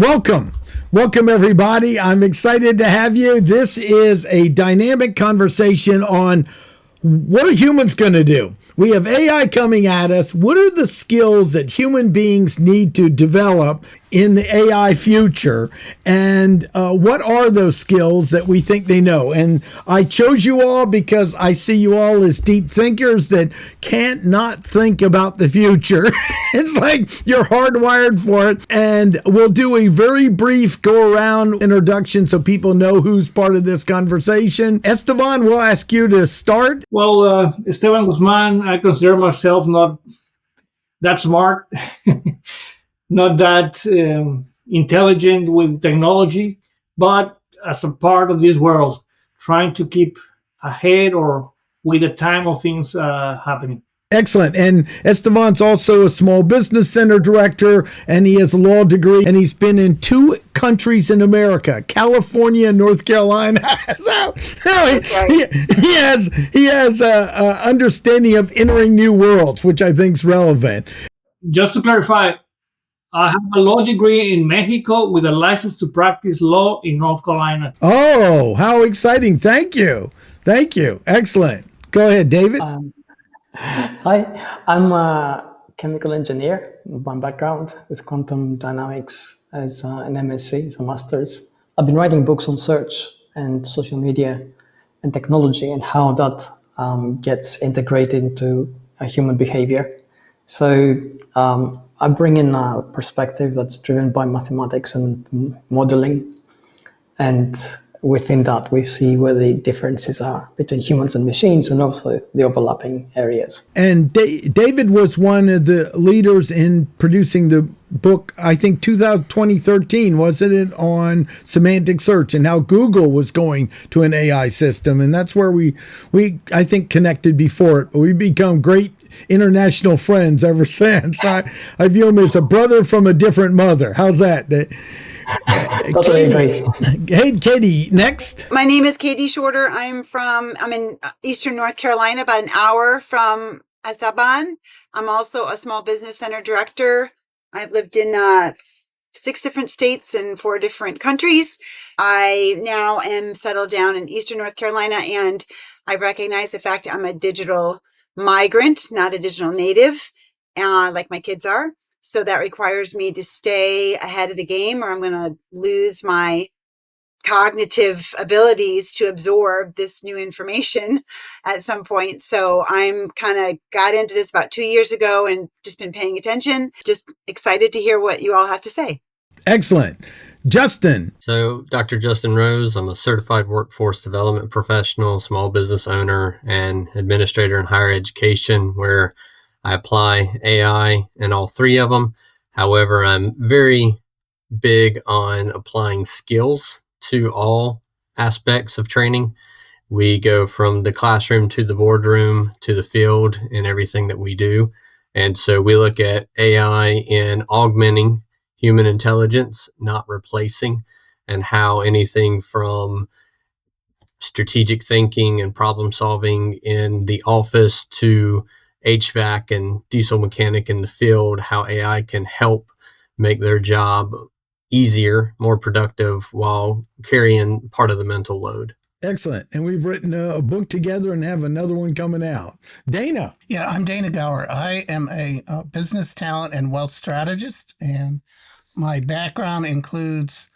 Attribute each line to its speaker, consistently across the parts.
Speaker 1: welcome. Welcome, everybody. I'm excited to have you. This is a dynamic conversation on what are humans going to do? We have AI coming at us. What are the skills that human beings need to develop in the AI future? And what are those skills that we think they know? And I chose you all because I see you all as deep thinkers that can't not think about the future. It's like you're hardwired for it. And we'll do a very brief go around introduction so people know who's part of this conversation. Esteban, we'll ask you to start.
Speaker 2: Well, Esteban Guzman, I consider myself not that smart, not that intelligent with technology, but as a part of this world, trying to keep ahead or with the time of things happening.
Speaker 1: Excellent. And Esteban's also a small business center director, and he has a law degree, and he's been in 2 countries in America, California and North Carolina. So he has a understanding of entering new worlds, which I think is relevant.
Speaker 2: Just to clarify, I have a law degree in Mexico with a license to practice law in North Carolina.
Speaker 1: Oh, how exciting. Thank you. Thank you. Excellent. Go ahead, David.
Speaker 3: Hi, I'm a chemical engineer by background with quantum dynamics as an MSc, as a master's. I've been writing books on search and social media and technology and how that gets integrated into human behavior. So I bring in a perspective that's driven by mathematics and modeling, and within that, we see where the differences are between humans and machines and also the overlapping areas.
Speaker 1: And David was one of the leaders in producing the book, I think 2013, wasn't it, on semantic search and how Google was going to an AI system. And that's where we I think, connected before it. We've become great international friends ever since. I view him as a brother from a different mother. How's that?
Speaker 3: Katie.
Speaker 1: Hey, Katie, next.
Speaker 4: My name is Katie Shorter. I'm in Eastern North Carolina, about an hour from Esteban. I'm also a small business center director. I've lived in 6 different states and 4 different countries. I now am settled down in Eastern North Carolina, and I recognize the fact that I'm a digital migrant, not a digital native, like my kids are. So that requires me to stay ahead of the game, or I'm going to lose my cognitive abilities to absorb this new information at some point. So I'm kind of got into this about 2 years ago and just been paying attention. Just excited to hear what you all have to say.
Speaker 1: Excellent. Justin.
Speaker 5: So Dr. Justin Rose, I'm a certified workforce development professional, small business owner, and administrator in higher education, where I apply AI in all 3 of them. However, I'm very big on applying skills to all aspects of training. We go from the classroom to the boardroom to the field in everything that we do. And so we look at AI in augmenting human intelligence, not replacing, and how anything from strategic thinking and problem solving in the office to HVAC and diesel mechanic in the field, how AI can help make their job easier, more productive, while carrying part of the mental load.
Speaker 1: Excellent. And we've written a book together and have another one coming out. Dana.
Speaker 6: Yeah, I'm Dana Gower. I am a business talent and wealth strategist, and my background includes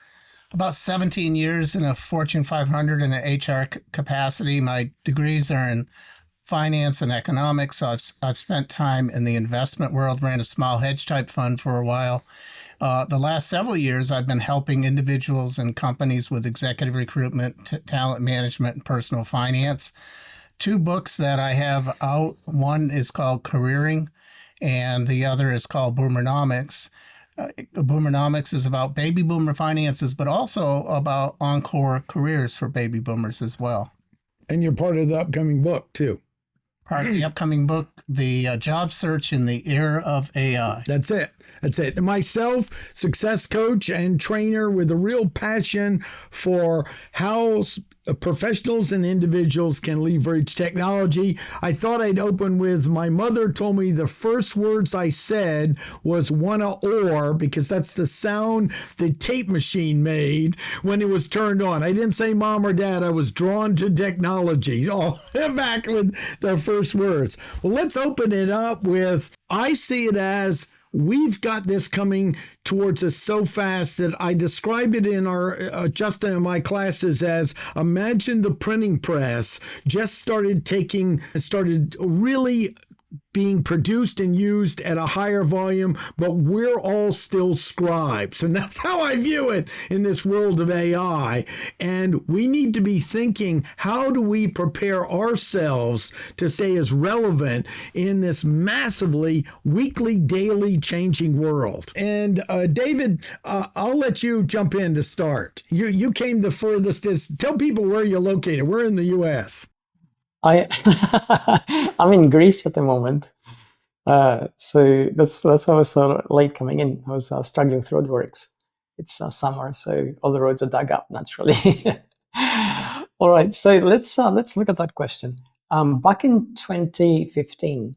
Speaker 6: about 17 years in a Fortune 500 in an HR capacity. My degrees are in finance and economics. So I've spent time in the investment world, ran a small hedge type fund for a while. The last several years, I've been helping individuals and companies with executive recruitment, talent management, and personal finance. 2 books that I have out. One is called Careering, and the other is called Boomernomics. Boomernomics is about baby boomer finances, but also about encore careers for baby boomers as well.
Speaker 1: And you're part of the upcoming book, too.
Speaker 6: Part of the upcoming book, The Job Search in the Era of AI.
Speaker 1: That's it. And myself, success coach and trainer with a real passion for how professionals and individuals can leverage technology. I thought I'd open with my mother told me the first words I said was wanna or, because that's the sound the tape machine made when it was turned on. I didn't say mom or dad. I was drawn to technology. Oh, back with the first words. Well, let's open it up with, I see it as we've got this coming towards us so fast that I describe it in our Justin and my classes as, imagine the printing press just started really being produced and used at a higher volume, but we're all still scribes. And that's how I view it in this world of AI. And we need to be thinking, how do we prepare ourselves to stay as relevant in this massively weekly, daily changing world? And David, I'll let you jump in to start. You came the furthest. Tell people where you're located. We're in the U.S.
Speaker 3: I'm in Greece at the moment, so that's why I was so late coming in. I was struggling with roadworks. It's summer, so all the roads are dug up naturally. All right, so let's look at that question. Back in 2015,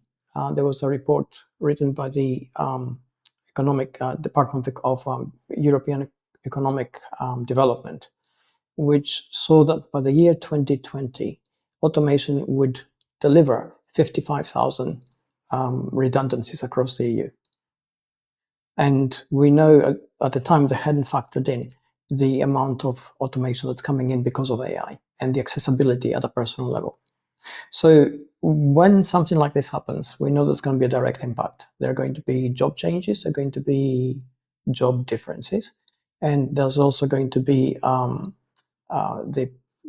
Speaker 3: there was a report written by the Economic Department of European Economic Development, which saw that by the year 2020, automation would deliver 55,000 redundancies across the EU. And we know at the time they hadn't factored in the amount of automation that's coming in because of AI and the accessibility at a personal level. So when something like this happens, we know there's going to be a direct impact. There are going to be job changes, there are going to be job differences, and there's also going to be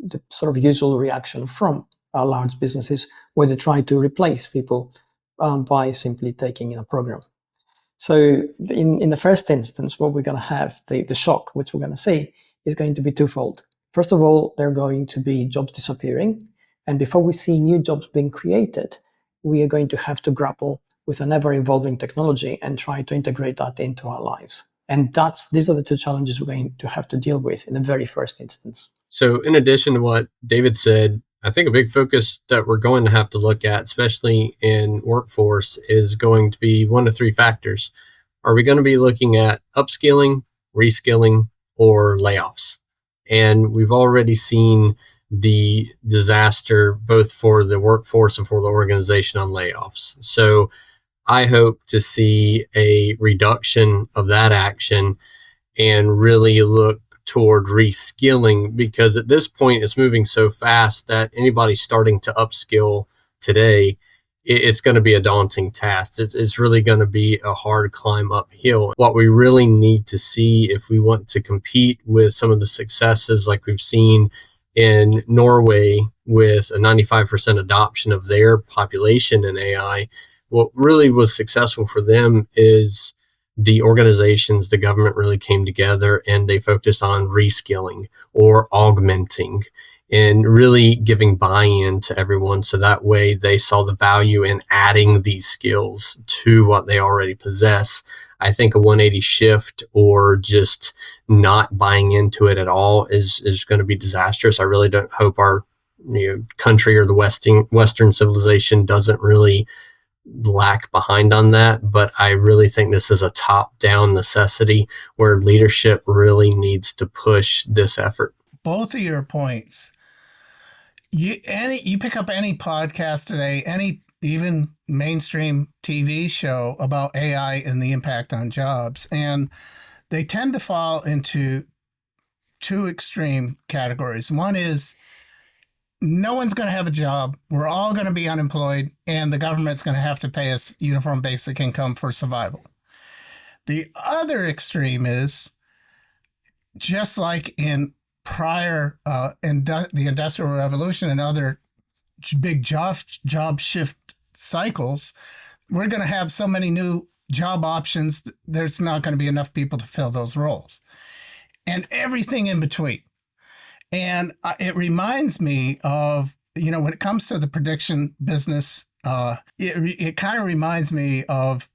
Speaker 3: the sort of usual reaction from large businesses where they try to replace people by simply taking in a program. So in the first instance, what we're going to have, the shock, which we're going to see, is going to be twofold. First of all, there are going to be jobs disappearing. And before we see new jobs being created, we are going to have to grapple with an ever-evolving technology and try to integrate that into our lives. And these are the two challenges we're going to have to deal with in the very first instance.
Speaker 5: So in addition to what David said, I think a big focus that we're going to have to look at, especially in workforce, is going to be one of three factors. Are we going to be looking at upskilling, reskilling, or layoffs? And we've already seen the disaster both for the workforce and for the organization on layoffs. So I hope to see a reduction of that action and really look toward reskilling, because at this point it's moving so fast that anybody starting to upskill today, it's going to be a daunting task. It's really going to be a hard climb uphill. What we really need to see if we want to compete with some of the successes like we've seen in Norway with a 95% adoption of their population in AI, what really was successful for them is the organizations, the government really came together and they focused on reskilling or augmenting and really giving buy-in to everyone. So that way they saw the value in adding these skills to what they already possess. I think a 180 shift or just not buying into it at all is going to be disastrous. I really don't hope our country or the Western civilization doesn't really lack behind on that, but I really think this is a top-down necessity where leadership really needs to push this effort.
Speaker 6: Both of your points. You pick up any podcast today, any even mainstream TV show about AI and the impact on jobs, and they tend to fall into two extreme categories. One is no one's going to have a job. We're all going to be unemployed, and the government's going to have to pay us uniform basic income for survival. The other extreme is just like in prior the Industrial Revolution and other big job shift cycles, we're going to have so many new job options, there's not going to be enough people to fill those roles. And everything in between. And it reminds me of, when it comes to the prediction business, it kind of reminds me of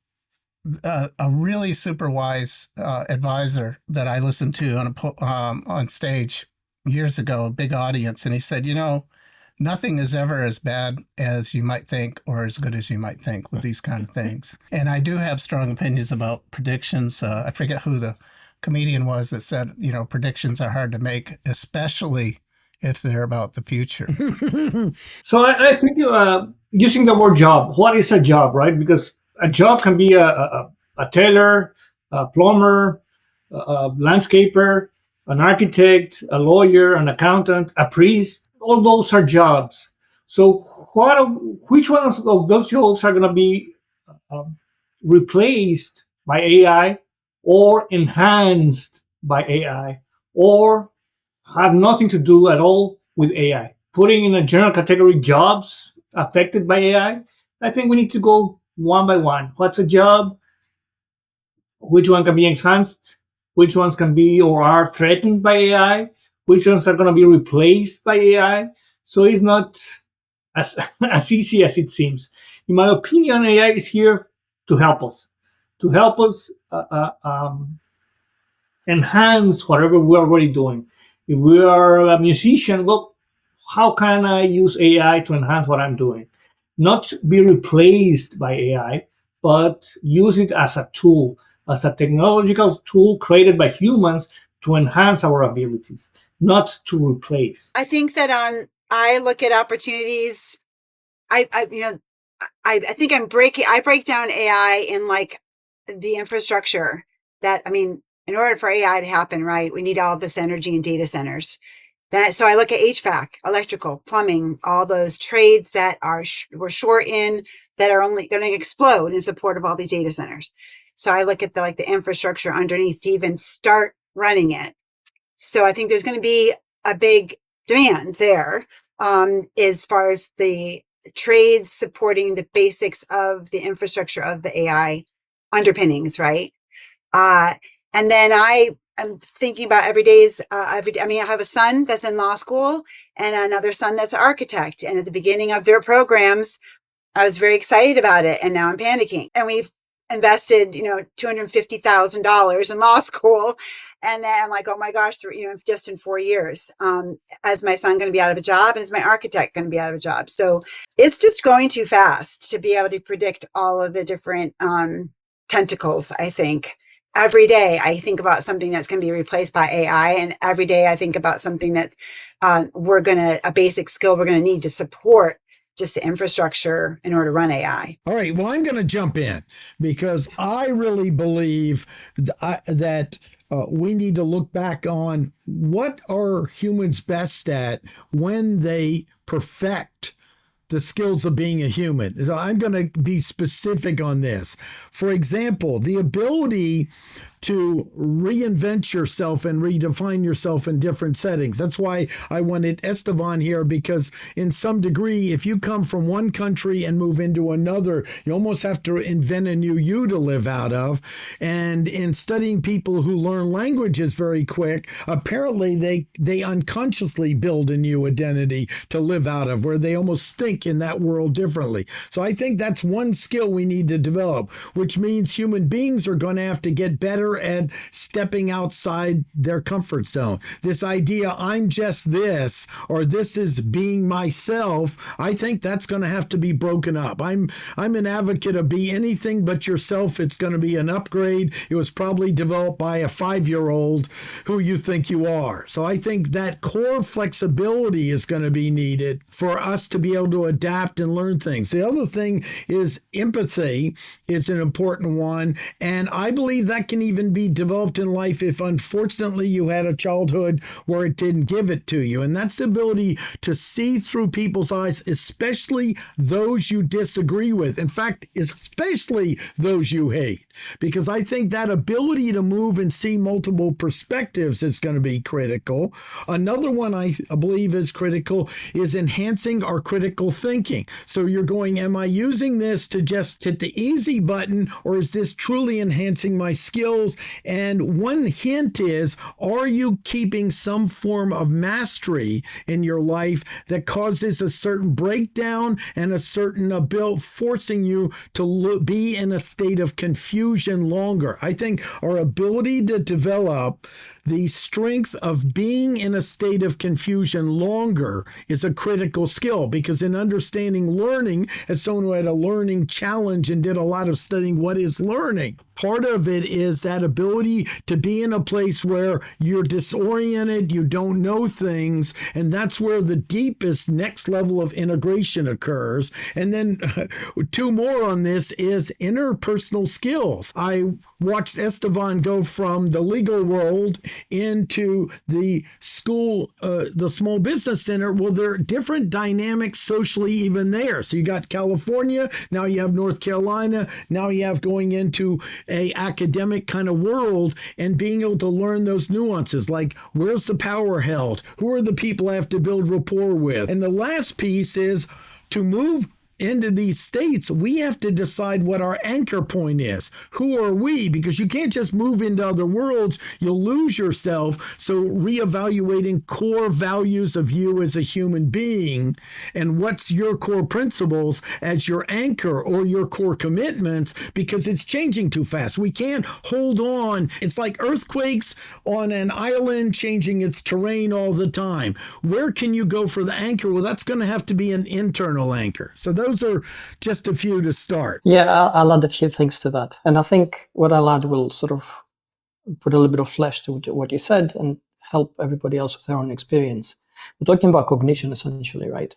Speaker 6: a really super wise advisor that I listened to on stage years ago, a big audience, and he said, nothing is ever as bad as you might think or as good as you might think with these kind of things. And I do have strong opinions about predictions. I forget who the comedian was that said, predictions are hard to make, especially if they're about the future.
Speaker 2: So I think using the word job, what is a job, right? Because a job can be a tailor, a plumber, a landscaper, an architect, a lawyer, an accountant, a priest. All those are jobs. So which ones of those jobs are going to be replaced by AI or enhanced by AI or have nothing to do at all with AI? Putting in a general category jobs affected by AI, I think we need to go one by one. What's a job? Which one can be enhanced? Which ones can be or are threatened by AI? Which ones are going to be replaced by AI? So it's not as easy as it seems. In my opinion, AI is here to help us enhance whatever we're already doing. If we are a musician, well, how can I use AI to enhance what I'm doing? Not be replaced by AI, but use it as a tool, as a technological tool created by humans to enhance our abilities, not to replace.
Speaker 4: I think that I look at opportunities. I think I break down AI in like the infrastructure that, in order for AI to happen, right, we need all of this energy in data centers. So I look at HVAC, electrical, plumbing, all those trades that we're short in, that are only going to explode in support of all these data centers. So I look at the infrastructure underneath to even start running it. So I think there's going to be a big demand there, as far as the trades supporting the basics of the infrastructure of the AI underpinnings, right? And then I'm thinking about I have a son that's in law school and another son that's an architect. And at the beginning of their programs, I was very excited about it. And now I'm panicking. And we've invested, $250,000 in law school. And then I'm like, oh my gosh, just in 4 years, is my son going to be out of a job? And is my architect going to be out of a job? So it's just going too fast to be able to predict all of the different tentacles, I think. Every day I think about something that's going to be replaced by AI. And every day I think about something that a basic skill we're going to need to support just the infrastructure in order to run AI.
Speaker 1: All right. Well, I'm going to jump in because I really believe that we need to look back on what are humans best at when they perfect the skills of being a human. So I'm going to be specific on this. For example, the ability to reinvent yourself and redefine yourself in different settings. That's why I wanted Esteban here, because in some degree, if you come from one country and move into another, you almost have to invent a new you to live out of. And in studying people who learn languages very quick, apparently they unconsciously build a new identity to live out of, where they almost think in that world differently. So I think that's one skill we need to develop, which means human beings are going to have to get better at stepping outside their comfort zone. This idea, I'm just this, or this is being myself, I think that's going to have to be broken up. I'm an advocate of be anything but yourself. It's going to be an upgrade. It was probably developed by a 5-year-old who you think you are. So I think that core flexibility is going to be needed for us to be able to adapt and learn things. The other thing is empathy is an important one. And I believe that can even be developed in life if unfortunately you had a childhood where it didn't give it to you. And that's the ability to see through people's eyes, especially those you disagree with. In fact, especially those you hate. Because I think that ability to move and see multiple perspectives is going to be critical. Another one I believe is critical is enhancing our critical thinking. So you're going, am I using this to just hit the easy button, or is this truly enhancing my skills? And one hint is, are you keeping some form of mastery in your life that causes a certain breakdown and a certain ability, forcing you to be in a state of confusion longer? I think our ability to develop the strength of being in a state of confusion longer is a critical skill, because in understanding learning, as someone who had a learning challenge and did a lot of studying what is learning, part of it is that ability to be in a place where you're disoriented, you don't know things, and that's where the deepest next level of integration occurs. And then two more on this is interpersonal skills. I watched Esteban go from the legal world into the school, the small business center. Well, there are different dynamics socially even there. So you got California, now you have North Carolina, now you have going into a academic kind of world and being able to learn those nuances, like where's the power held? Who are the people I have to build rapport with? And the last piece is to move into these states, we have to decide what our anchor point is. Who are we? Because you can't just move into other worlds. You'll lose yourself. So reevaluating core values of you as a human being and what's your core principles as your anchor or your core commitments, because it's changing too fast. We can't hold on. It's like earthquakes on an island changing its terrain all the time. Where can you go for the anchor? Well, that's going to have to be an internal anchor. So those are just a few to start.
Speaker 3: Yeah, I'll add a few things to that. And I think what I'll add will sort of put a little bit of flesh to what you said and help everybody else with their own experience. We're talking about cognition, essentially, right?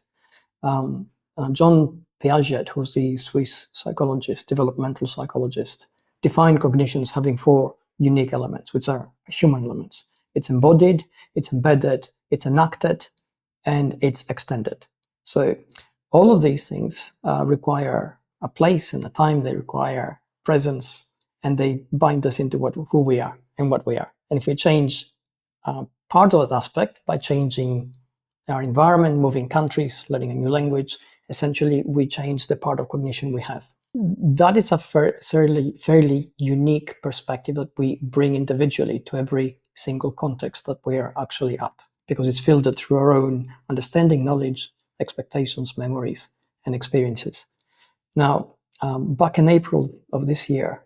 Speaker 3: John Piaget, who's the Swiss psychologist, developmental psychologist, defined cognition as having four unique elements, which are human elements. It's embodied, it's embedded, it's enacted, and it's extended. So all of these things require a place and a time. They require presence, and they bind us into who we are and what we are. And if we change part of that aspect by changing our environment, moving countries, learning a new language, essentially we change the part of cognition we have. That is a fairly unique perspective that we bring individually to every single context that we are actually at, because it's filtered through our own understanding, knowledge, expectations, memories, and experiences. Now, back in April of this year,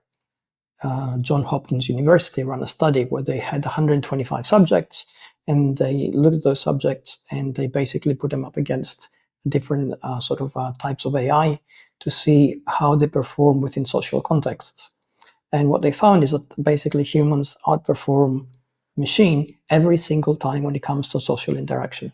Speaker 3: Johns Hopkins University ran a study where they had 125 subjects, and they looked at those subjects and they basically put them up against different types of AI to see how they perform within social contexts. And what they found is that basically humans outperform machine every single time when it comes to social interaction.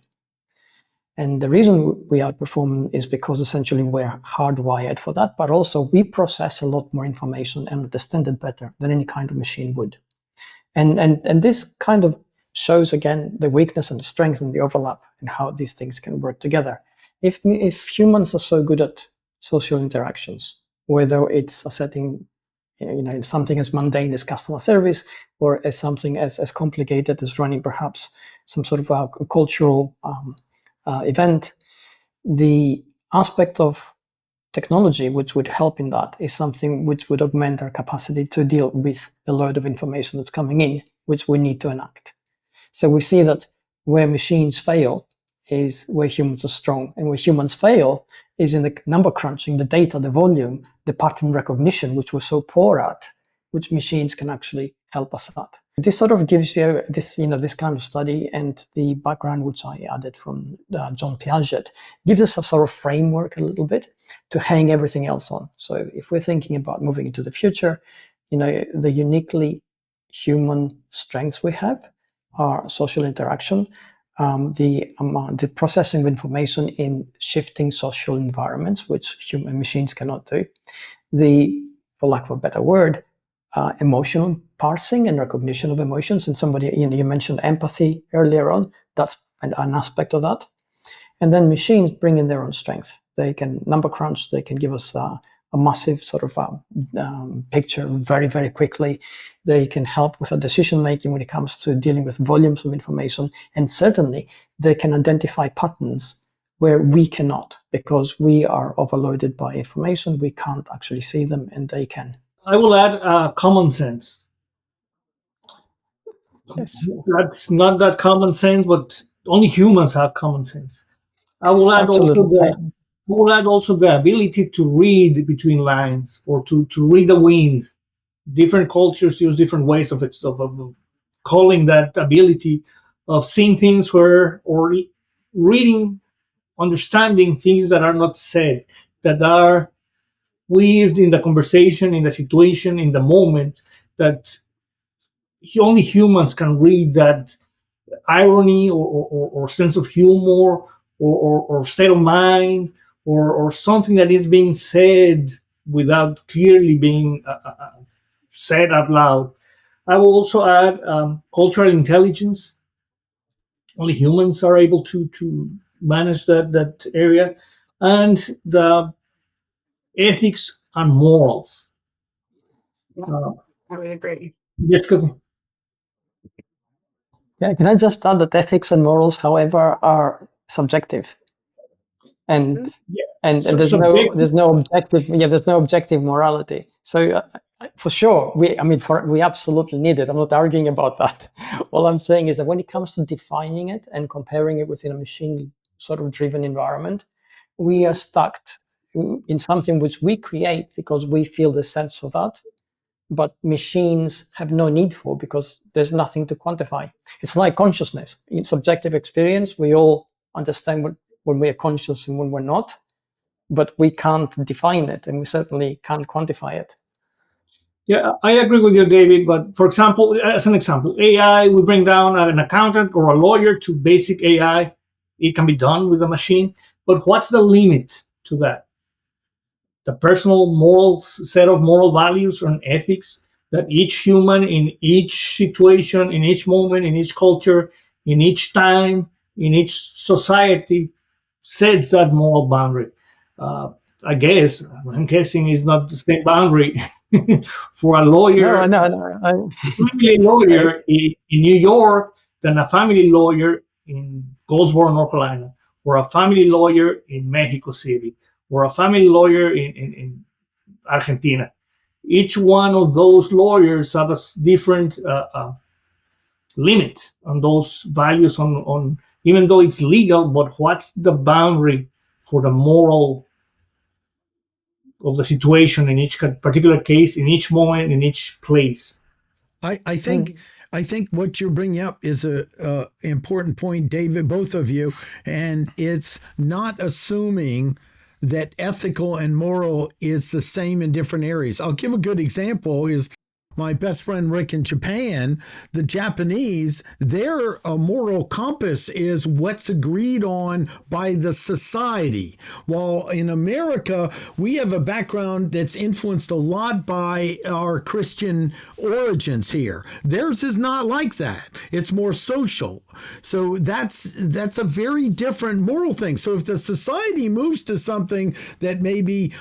Speaker 3: And the reason we outperform is because essentially we're hardwired for that, but also we process a lot more information and understand it better than any kind of machine would. And this kind of shows, again, the weakness and the strength and the overlap and how these things can work together. If humans are so good at social interactions, whether it's a setting, something as mundane as customer service, or as something as complicated as running perhaps some sort of a cultural event, the aspect of technology which would help in that is something which would augment our capacity to deal with the load of information that's coming in, which we need to enact. So we see that where machines fail is where humans are strong, and where humans fail is in the number crunching, the data, the volume, the pattern recognition, which we're so poor at, which machines can actually help us at. This sort of gives you this kind of study, and the background which I added from John Piaget gives us a sort of framework a little bit to hang everything else on. So if we're thinking about moving into the future, the uniquely human strengths we have are social interaction, the processing of information in shifting social environments, which human machines cannot do, for lack of a better word, emotional parsing and recognition of emotions. And somebody, you mentioned empathy earlier on. That's an aspect of that. And then machines bring in their own strength. They can number crunch. They can give us a massive sort of picture very, very quickly. They can help with our decision making when it comes to dealing with volumes of information. And certainly they can identify patterns where we cannot, because we are overloaded by information. We can't actually see them, and they can.
Speaker 2: I will add common sense.
Speaker 3: Yes.
Speaker 2: That's not that common sense, but only humans have common sense. I will add also the ability to read between lines, or to read the wind. Different cultures use different ways of calling that ability of seeing things or reading, understanding things that are not said, that are weaved in the conversation, in the situation, in the moment, that only humans can read that irony or sense of humor or state of mind or something that is being said without clearly being said out loud. I will also add cultural intelligence. Only humans are able to manage that area, and the ethics and morals. Uh,
Speaker 4: I would agree.
Speaker 2: yes,
Speaker 3: Yeah, can I just add that ethics and morals, however, are subjective, and
Speaker 2: yeah.
Speaker 3: and there's no objective morality. So for sure, we absolutely need it. I'm not arguing about that. All I'm saying is that when it comes to defining it and comparing it within a machine sort of driven environment, we are stuck in something which we create because we feel the sense of that, but machines have no need for, because there's nothing to quantify. It's like consciousness. In subjective experience, we all understand when we are conscious and when we're not, but we can't define it, and we certainly can't quantify it.
Speaker 2: Yeah, I agree with you, David. But for example, as an example, AI, we bring down an accountant or a lawyer to basic AI. It can be done with a machine. But what's the limit to that? The personal moral set of moral values and ethics that each human in each situation, in each moment, in each culture, in each time, in each society sets that moral boundary. I guess, I'm guessing it's not the same boundary for a lawyer, family lawyer in New York than a family lawyer in Goldsboro, North Carolina, or a family lawyer in Mexico City, or a family lawyer in Argentina. Each one of those lawyers have a different limit on those values on even though it's legal, but what's the boundary for the moral of the situation in each particular case, in each moment, in each place?
Speaker 1: I think what you're bringing up is a important point, David, both of you, and it's not assuming that ethical and moral is the same in different areas. I'll give a good example is my best friend Rick in Japan. The Japanese, their moral compass is what's agreed on by the society. While in America, we have a background that's influenced a lot by our Christian origins here. Theirs is not like that. It's more social. So that's a very different moral thing. So if the society moves to something that maybe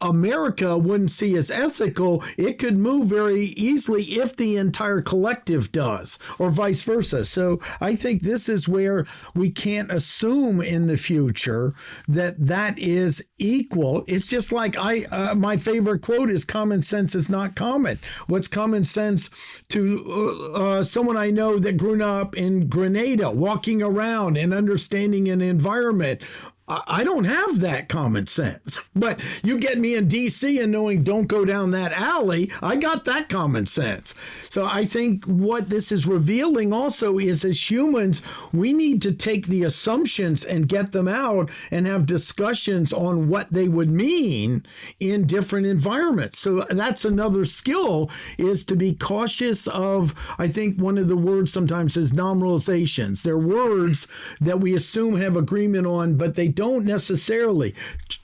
Speaker 1: America wouldn't see as ethical, it could move very easily if the entire collective does, or vice versa. So I think this is where we can't assume in the future that is equal. It's just like my favorite quote is common sense is not common. What's common sense to someone I know that grew up in Grenada, walking around and understanding an environment? I don't have that common sense, but you get me in DC and knowing don't go down that alley, I got that common sense. So I think what this is revealing also is as humans, we need to take the assumptions and get them out and have discussions on what they would mean in different environments. So that's another skill, is to be cautious of, I think one of the words sometimes is nominalizations. They're words that we assume have agreement on, but they don't necessarily.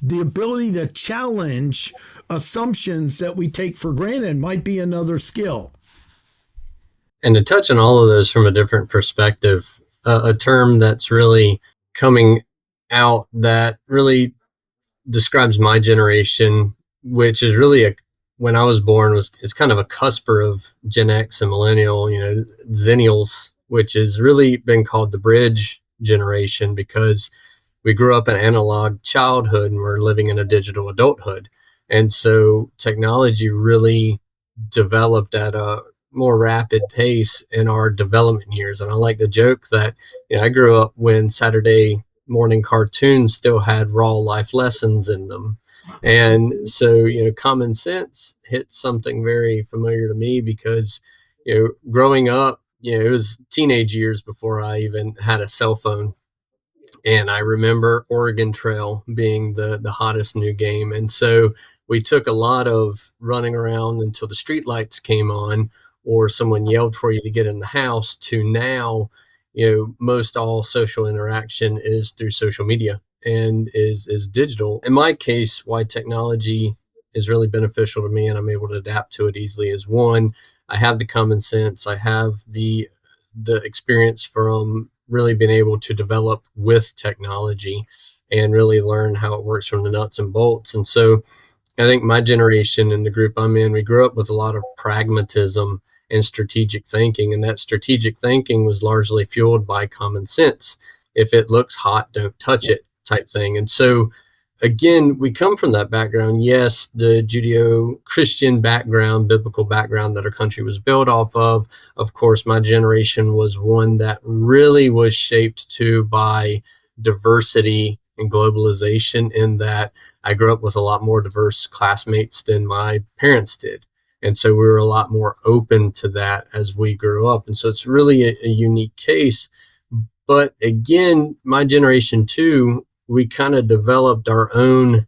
Speaker 1: The ability to challenge assumptions that we take for granted might be another skill.
Speaker 5: And to touch on all of those from a different perspective, a term that's really coming out that really describes my generation, which is really when I was born, it's kind of a cusper of Gen X and millennial, Zennials, which has really been called the bridge generation, because we grew up in analog childhood and we're living in a digital adulthood. And so technology really developed at a more rapid pace in our development years. And I like to joke that I grew up when Saturday morning cartoons still had raw life lessons in them. And so, common sense hits something very familiar to me, because, growing up, it was teenage years before I even had a cell phone. And I remember Oregon Trail being the hottest new game. And so we took a lot of running around until the streetlights came on or someone yelled for you to get in the house to now, most all social interaction is through social media and is digital. In my case, why technology is really beneficial to me and I'm able to adapt to it easily is, one, I have the common sense. I have the experience from really being able to develop with technology and really learn how it works from the nuts and bolts. And so I think my generation and the group I'm in, we grew up with a lot of pragmatism and strategic thinking. And that strategic thinking was largely fueled by common sense. If it looks hot, don't touch it type thing. And so again, we come from that background. Yes, the Judeo-Christian background, biblical background that our country was built off of. Of course, my generation was one that really was shaped too by diversity and globalization, in that I grew up with a lot more diverse classmates than my parents did. And so we were a lot more open to that as we grew up. And so it's really a unique case. But again, my generation too, we kind of developed our own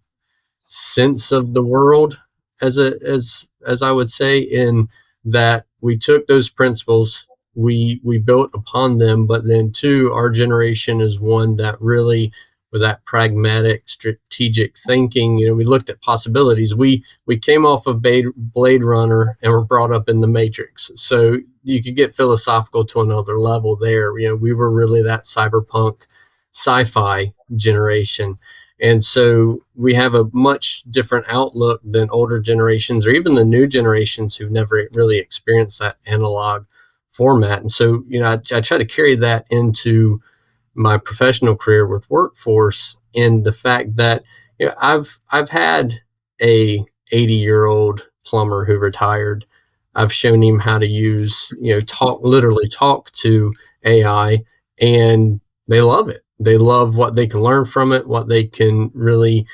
Speaker 5: sense of the world, as I would say, in that we took those principles, we built upon them, but then too, our generation is one that really, with that pragmatic, strategic thinking, we looked at possibilities. We came off of Blade Runner and were brought up in the Matrix. So you could get philosophical to another level there. We were really that cyberpunk sci-fi generation. And so we have a much different outlook than older generations or even the new generations who've never really experienced that analog format. And so, I try to carry that into my professional career with workforce, in the fact that, I've had a 80-year-old plumber who retired. I've shown him how to use, literally talk to AI, and they love it. They love what they can learn from it, what they can really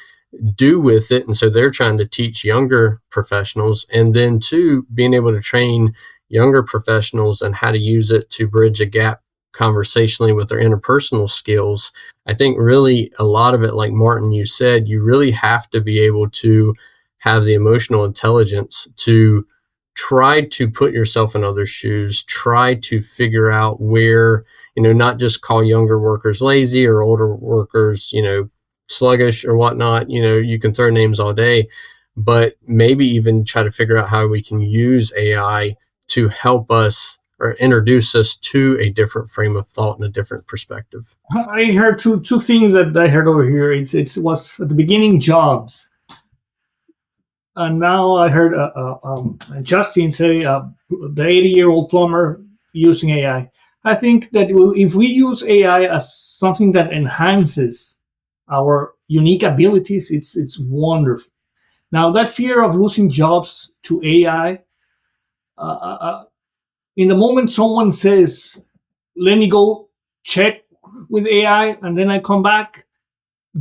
Speaker 5: do with it. And so they're trying to teach younger professionals, and then too, being able to train younger professionals and how to use it to bridge a gap conversationally with their interpersonal skills. I think really a lot of it, like Martin, you said, you really have to be able to have the emotional intelligence to try to put yourself in other shoes, try to figure out where, not just call younger workers lazy or older workers, sluggish or whatnot. You can throw names all day, but maybe even try to figure out how we can use AI to help us or introduce us to a different frame of thought and a different perspective.
Speaker 2: I heard two things that I heard over here. It was at the beginning, jobs. And now I heard Justin say the 80-year-old plumber using AI. I think that if we use AI as something that enhances our unique abilities, it's wonderful. Now, that fear of losing jobs to AI, in the moment someone says, let me go check with AI, and then I come back,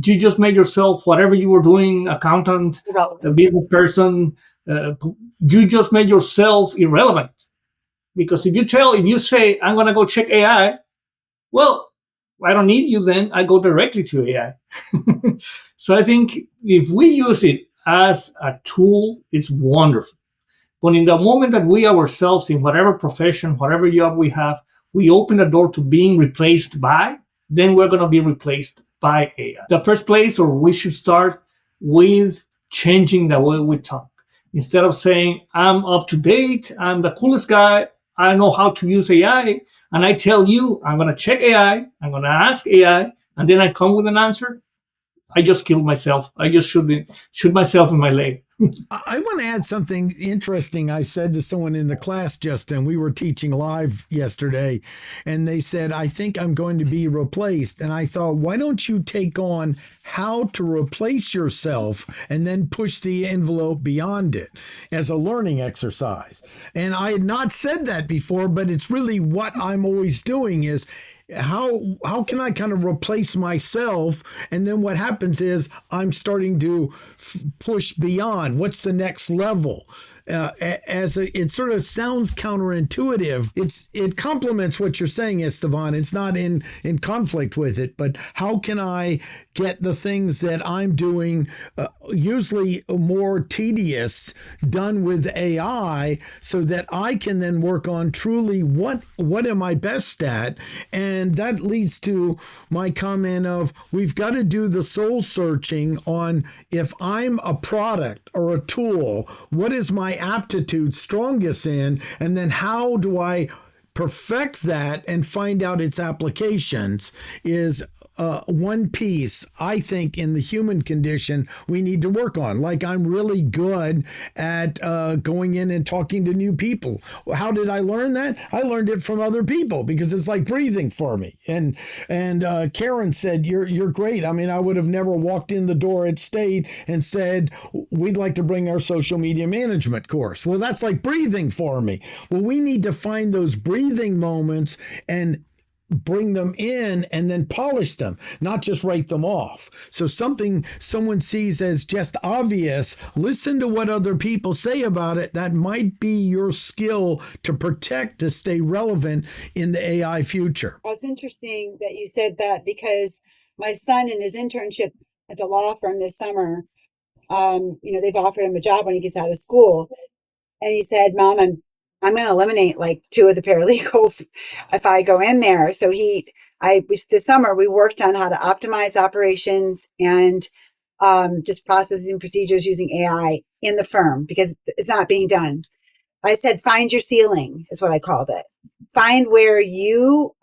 Speaker 2: you just made yourself, whatever you were doing, accountant, a business person, you just made yourself irrelevant. Because if you say, I'm going to go check AI, well, I don't need you then. I go directly to AI. So I think if we use it as a tool, it's wonderful. But in the moment that we ourselves, in whatever profession, whatever job we have, we open the door to being replaced by, then we're going to be replaced by AI. The first place, or we should start with changing the way we talk. Instead of saying, I'm up to date, I'm the coolest guy, I know how to use AI, and I tell you, I'm going to check AI, I'm going to ask AI, and then I come with an answer, I just killed myself. I just shoot myself in my leg.
Speaker 1: I want to add something interesting. I said to someone in the class, Justin, we were teaching live yesterday, and they said, I think I'm going to be replaced. And I thought, why don't you take on how to replace yourself and then push the envelope beyond it as a learning exercise? And I had not said that before, but it's really what I'm always doing is, how can I kind of replace myself? And then what happens is I'm starting to push beyond. What's the next level? it sort of sounds counterintuitive. It complements what you're saying, Esteban. It's not in conflict with it, but how can I get the things that I'm doing, usually more tedious, done with AI, so that I can then work on truly what am I best at? And that leads to my comment of we've got to do the soul searching on, if I'm a product or a tool, what is my aptitude strongest in? And then how do I perfect that and find out its applications is one piece, I think, in the human condition we need to work on. Like, I'm really good at going in and talking to new people. How did I learn that? I learned it from other people because it's like breathing for me. And Karen said, you're great. I mean, I would have never walked in the door at State and said, we'd like to bring our social media management course. Well, that's like breathing for me. Well, we need to find those breathing moments and bring them in and then polish them, not just write them off. So something someone sees as just obvious, listen to what other people say about it. That might be your skill to protect, to stay relevant in the AI future.
Speaker 4: Well, it's interesting that you said that, because my son, in his internship at the law firm this summer, they've offered him a job when he gets out of school. And he said, Mom, I'm going to eliminate like 2 of the paralegals if I go in there. So this summer we worked on how to optimize operations and just processes and procedures using AI in the firm, because it's not being done. I said, find your ceiling is what I called it. Find where you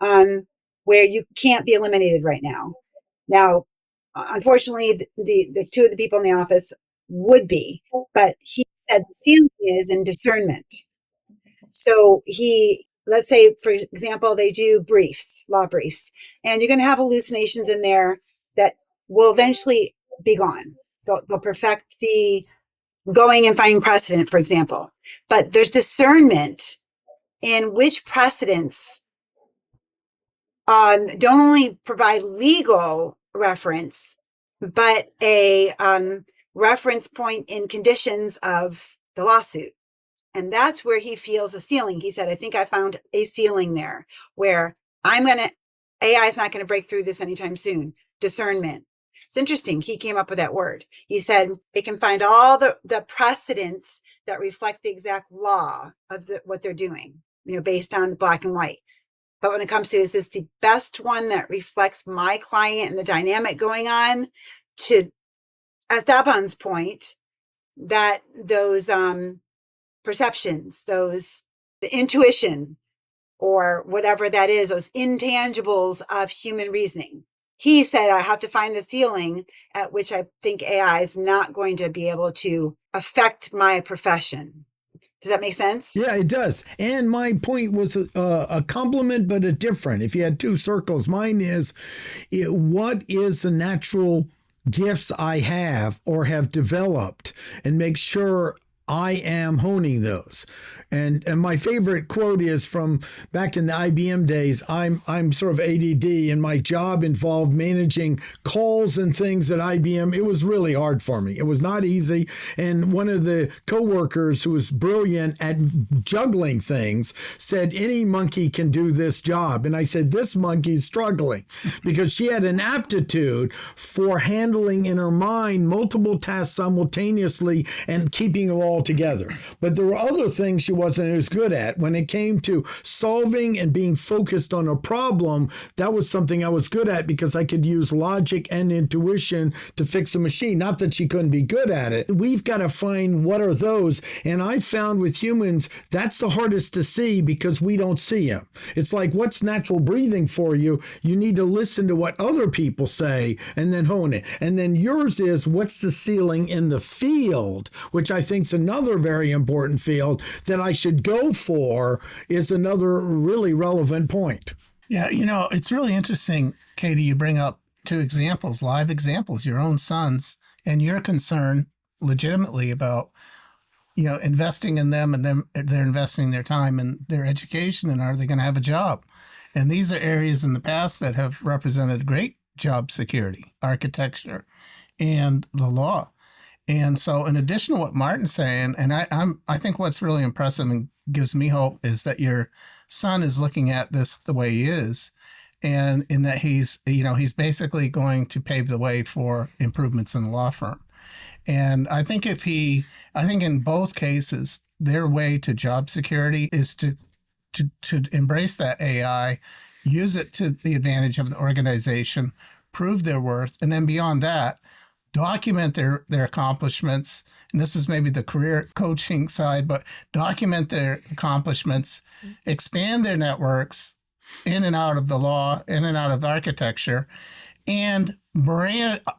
Speaker 4: can't be eliminated right now. Now, unfortunately, the 2 of the people in the office would be, but he said the ceiling is in discernment. So let's say, for example, they do briefs, law briefs, and you're going to have hallucinations in there that will eventually be gone. They'll perfect the going and finding precedent, for example. But there's discernment in which precedents don't only provide legal reference, but a reference point in conditions of the lawsuit. And that's where he feels a ceiling. He said, I think I found a ceiling there where AI is not going to break through this anytime soon. Discernment. It's interesting. He came up with that word. He said they can find all the precedents that reflect the exact law of what they're doing, based on the black and white. But when it comes to, is this the best one that reflects my client and the dynamic going on, to Esteban's point, that those perceptions, the intuition, or whatever that is, those intangibles of human reasoning. He said, I have to find the ceiling at which I think AI is not going to be able to affect my profession. Does that make sense?
Speaker 1: Yeah, it does. And my point was a compliment, but a different. If you had 2 circles, mine is, what is the natural gifts I have or have developed, and make sure I am honing those. And my favorite quote is from back in the IBM days. I'm sort of ADD, and my job involved managing calls and things at IBM. It was really hard for me. It was not easy. And one of the coworkers who was brilliant at juggling things said, any monkey can do this job. And I said, this monkey's struggling, because she had an aptitude for handling in her mind multiple tasks simultaneously and keeping them all together. But there were other things she wasn't as good at. When it came to solving and being focused on a problem, that was something I was good at, because I could use logic and intuition to fix a machine. Not that she couldn't be good at it. We've got to find what are those. And I found with humans, that's the hardest to see, because we don't see them. It's like, what's natural breathing for you? You need to listen to what other people say and then hone it. And then yours is, what's the ceiling in the field, which I think is another very important field that I should go for, is another really relevant point.
Speaker 6: Yeah, it's really interesting, Katie, you bring up 2 examples, live examples, your own sons, and your concern legitimately about, investing in them, and them, they're investing their time and their education, and are they going to have a job? And these are areas in the past that have represented great job security, architecture, and the law. And so in addition to what Martin's saying, and I think what's really impressive and gives me hope is that your son is looking at this the way he is, and in that he's basically going to pave the way for improvements in the law firm. And I think in both cases, their way to job security is to embrace that AI, use it to the advantage of the organization, prove their worth, and then beyond that, document their accomplishments. And this is maybe the career coaching side, but document their accomplishments, expand their networks in and out of the law, in and out of architecture, and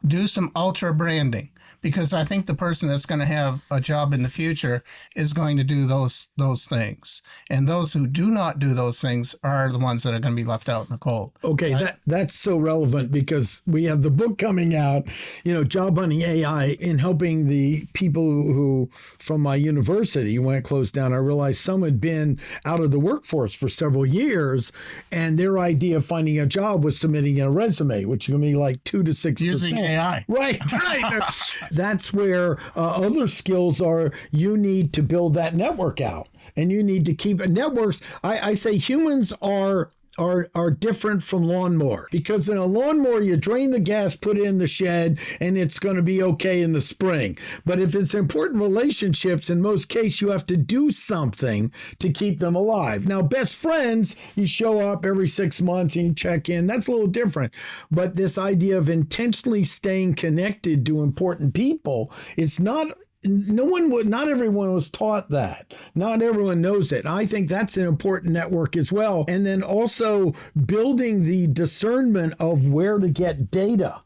Speaker 6: do some ultra branding. Because I think the person that's going to have a job in the future is going to do those things. And those who do not do those things are the ones that are going to be left out in the cold.
Speaker 1: Okay, right? That's so relevant because we have the book coming out, Job Hunting AI, in helping the people who, from my university, when it closed down, I realized some had been out of the workforce for several years, and their idea of finding a job was submitting a resume, which can be like 2 to 6%.
Speaker 6: Using AI.
Speaker 1: Right. That's where other skills are. You need to build that network out, and you need to keep networks. I say humans are different from lawnmower, because in a lawnmower you drain the gas, put it in the shed, and it's going to be okay in the spring. But if it's important relationships, in most cases you have to do something to keep them alive. Now, best friends, you show up every 6 months and you check in. That's a little different. But this idea of intentionally staying connected to important people, it's not. Not everyone was taught that. Not everyone knows it. I think that's an important network as well. And then also building the discernment of where to get data.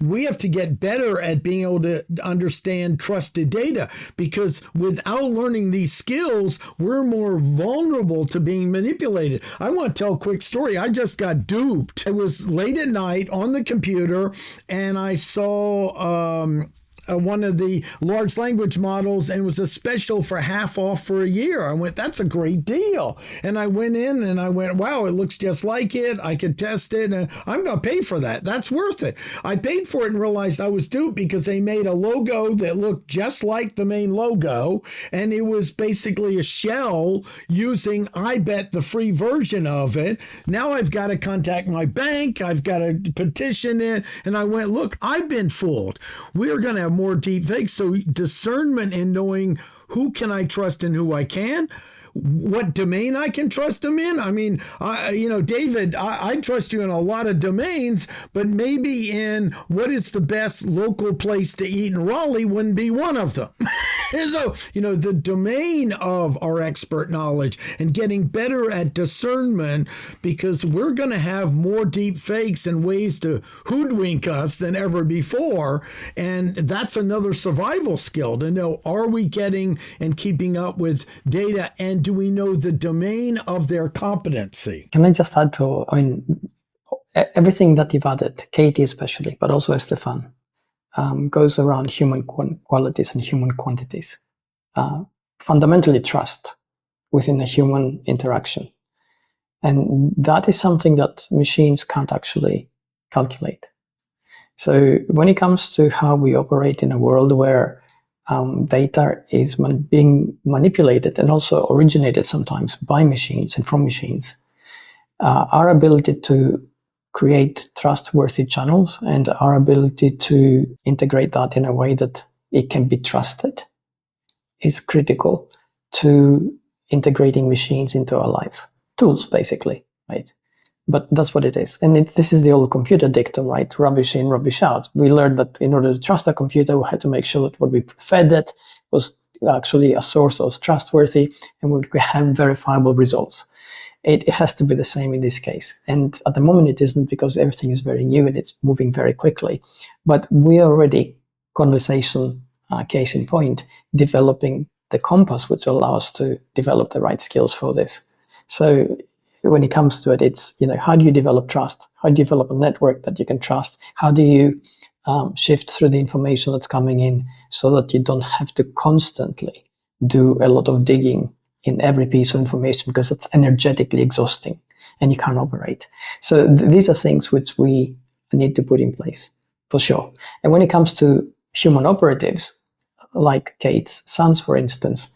Speaker 1: We have to get better at being able to understand trusted data, because without learning these skills, we're more vulnerable to being manipulated. I want to tell a quick story. I just got duped. It was late at night on the computer, and I saw one of the large language models, and it was a special for half off for a year. I went, that's a great deal. And I went in and I went, wow, it looks just like it. I could test it, and I'm going to pay for that. That's worth it. I paid for it and realized I was duped because they made a logo that looked just like the main logo, and it was basically a shell using, I bet, the free version of it. Now I've got to contact my bank. I've got to petition it. And I went, look, I've been fooled. We're going to have more deepfakes. So discernment in knowing who can I trust and who I can, what domain I can trust them in. I mean, David, I trust you in a lot of domains, but maybe in what is the best local place to eat in Raleigh wouldn't be one of them. And so, the domain of our expert knowledge and getting better at discernment, because we're going to have more deep fakes and ways to hoodwink us than ever before. And that's another survival skill to know, are we getting and keeping up with data, and do we know the domain of their competency?
Speaker 3: Can I just add to, everything that you've added, Katie especially, but also Estefan, goes around human qualities and human quantities. Fundamentally trust within a human interaction. And that is something that machines can't actually calculate. So when it comes to how we operate in a world where data is being manipulated and also originated sometimes by machines and from machines, our ability to create trustworthy channels and our ability to integrate that in a way that it can be trusted is critical to integrating machines into our lives. Tools, basically, right? But that's what it is. And this is the old computer dictum, right? Rubbish in, rubbish out. We learned that in order to trust a computer, we had to make sure that what we fed it was actually a source that was trustworthy and would have verifiable results. It has to be the same in this case. And at the moment it isn't, because everything is very new and it's moving very quickly. But we are already, conversation case in point, developing the compass which will allow us to develop the right skills for this. So when it comes to it, it's, how do you develop trust? How do you develop a network that you can trust? How do you shift through the information that's coming in so that you don't have to constantly do a lot of digging in every piece of information, because it's energetically exhausting and you can't operate. So these are things which we need to put in place for sure. And when it comes to human operatives, like Kate's sons, for instance,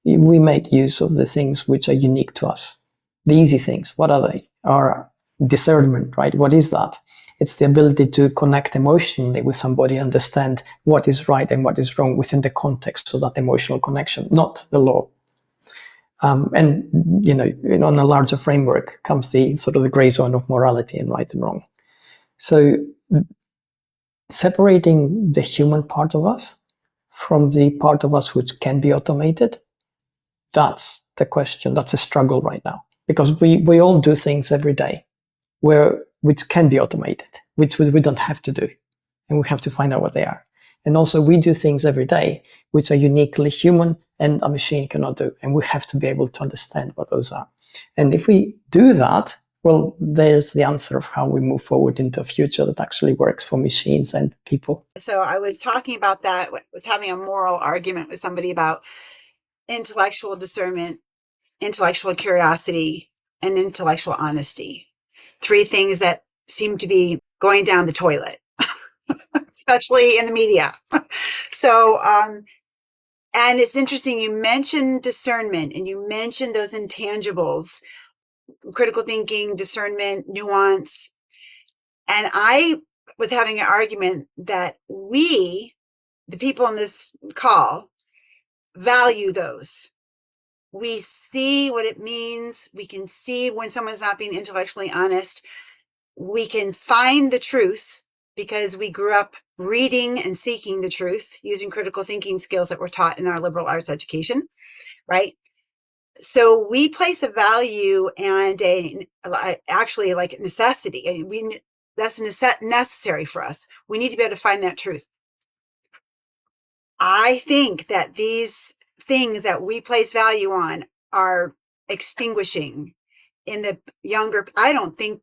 Speaker 3: we make use of the things which are unique to us. The easy things, what are they? Are discernment, right? What is that? It's the ability to connect emotionally with somebody, understand what is right and what is wrong within the context of that emotional connection, not the law. And on a larger framework comes the sort of the gray zone of morality and right and wrong. So separating the human part of us from the part of us which can be automated, that's the question. That's a struggle right now, because we all do things every day which can be automated, which we don't have to do, and we have to find out what they are. And also we do things every day which are uniquely human and a machine cannot do, and we have to be able to understand what those are. And if we do that, well, there's the answer of how we move forward into a future that actually works for machines and people.
Speaker 4: So I was talking about that, was having a moral argument with somebody about intellectual discernment, intellectual curiosity, and intellectual honesty. 3 things that seem to be going down the toilet, especially in the media. So, and it's interesting, you mentioned discernment and you mentioned those intangibles, critical thinking, discernment, nuance. And I was having an argument that we, the people on this call, value those. We see what it means. We can see when someone's not being intellectually honest. We can find the truth because we grew up reading and seeking the truth using critical thinking skills that were taught in our liberal arts education, right? So we place a value and actually like a necessity. That's necessary for us. We need to be able to find that truth. I think that these things that we place value on are extinguishing in the younger. I don't think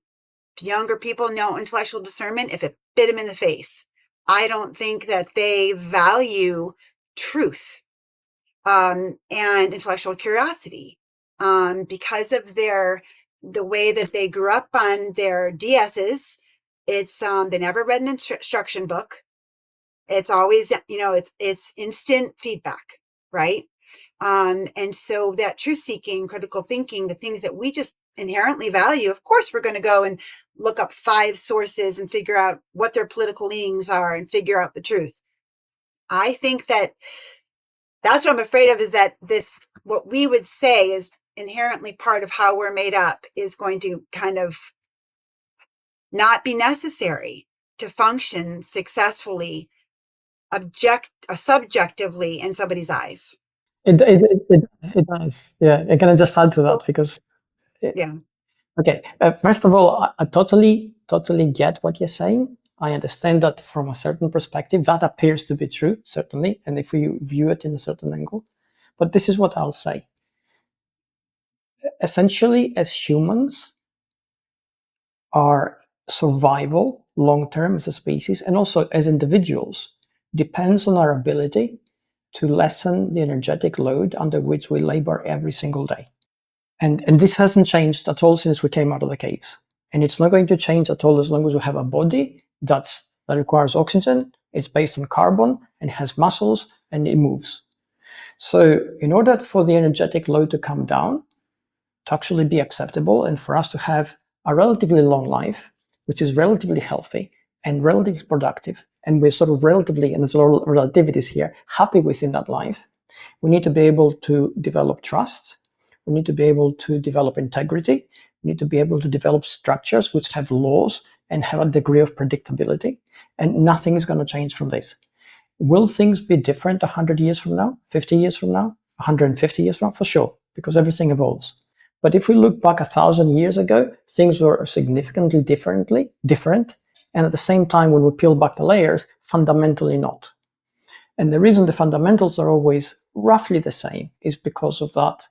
Speaker 4: younger people know intellectual discernment if it bit them in the face. I don't think that they value truth and intellectual curiosity because of the way that they grew up on their DSs. It's they never read an instruction book. It's always, it's instant feedback, right? And so that truth seeking, critical thinking, the things that we just inherently value, of course, we're going to go and look up 5 sources and figure out what their political leanings are and figure out the truth. I think that's what I'm afraid of, is that what we would say is inherently part of how we're made up is going to kind of not be necessary to function successfully subjectively in somebody's eyes.
Speaker 3: It does. Yeah. And can I just add to that? Because
Speaker 4: yeah.
Speaker 3: Okay. First of all, I totally get what you're saying. I understand that from a certain perspective, that appears to be true, certainly. And if we view it in a certain angle, but this is what I'll say. Essentially, as humans, our survival long-term as a species and also as individuals depends on our ability to lessen the energetic load under which we labor every single day. And this hasn't changed at all since we came out of the caves. And it's not going to change at all as long as we have a body that requires oxygen, it's based on carbon, and has muscles, and it moves. So in order for the energetic load to come down, to actually be acceptable, and for us to have a relatively long life, which is relatively healthy and relatively productive, and we're sort of relatively, and there's a lot of relativities here, happy within that life, we need to be able to develop trust. We need to be able to develop integrity. We need to be able to develop structures which have laws and have a degree of predictability. And nothing is going to change from this. Will things be different 100 years from now, 50 years from now, 150 years from now? For sure, because everything evolves. But if we look back 1,000 years ago, things were significantly different. And at the same time, when we peel back the layers, fundamentally not. And the reason the fundamentals are always roughly the same is because of that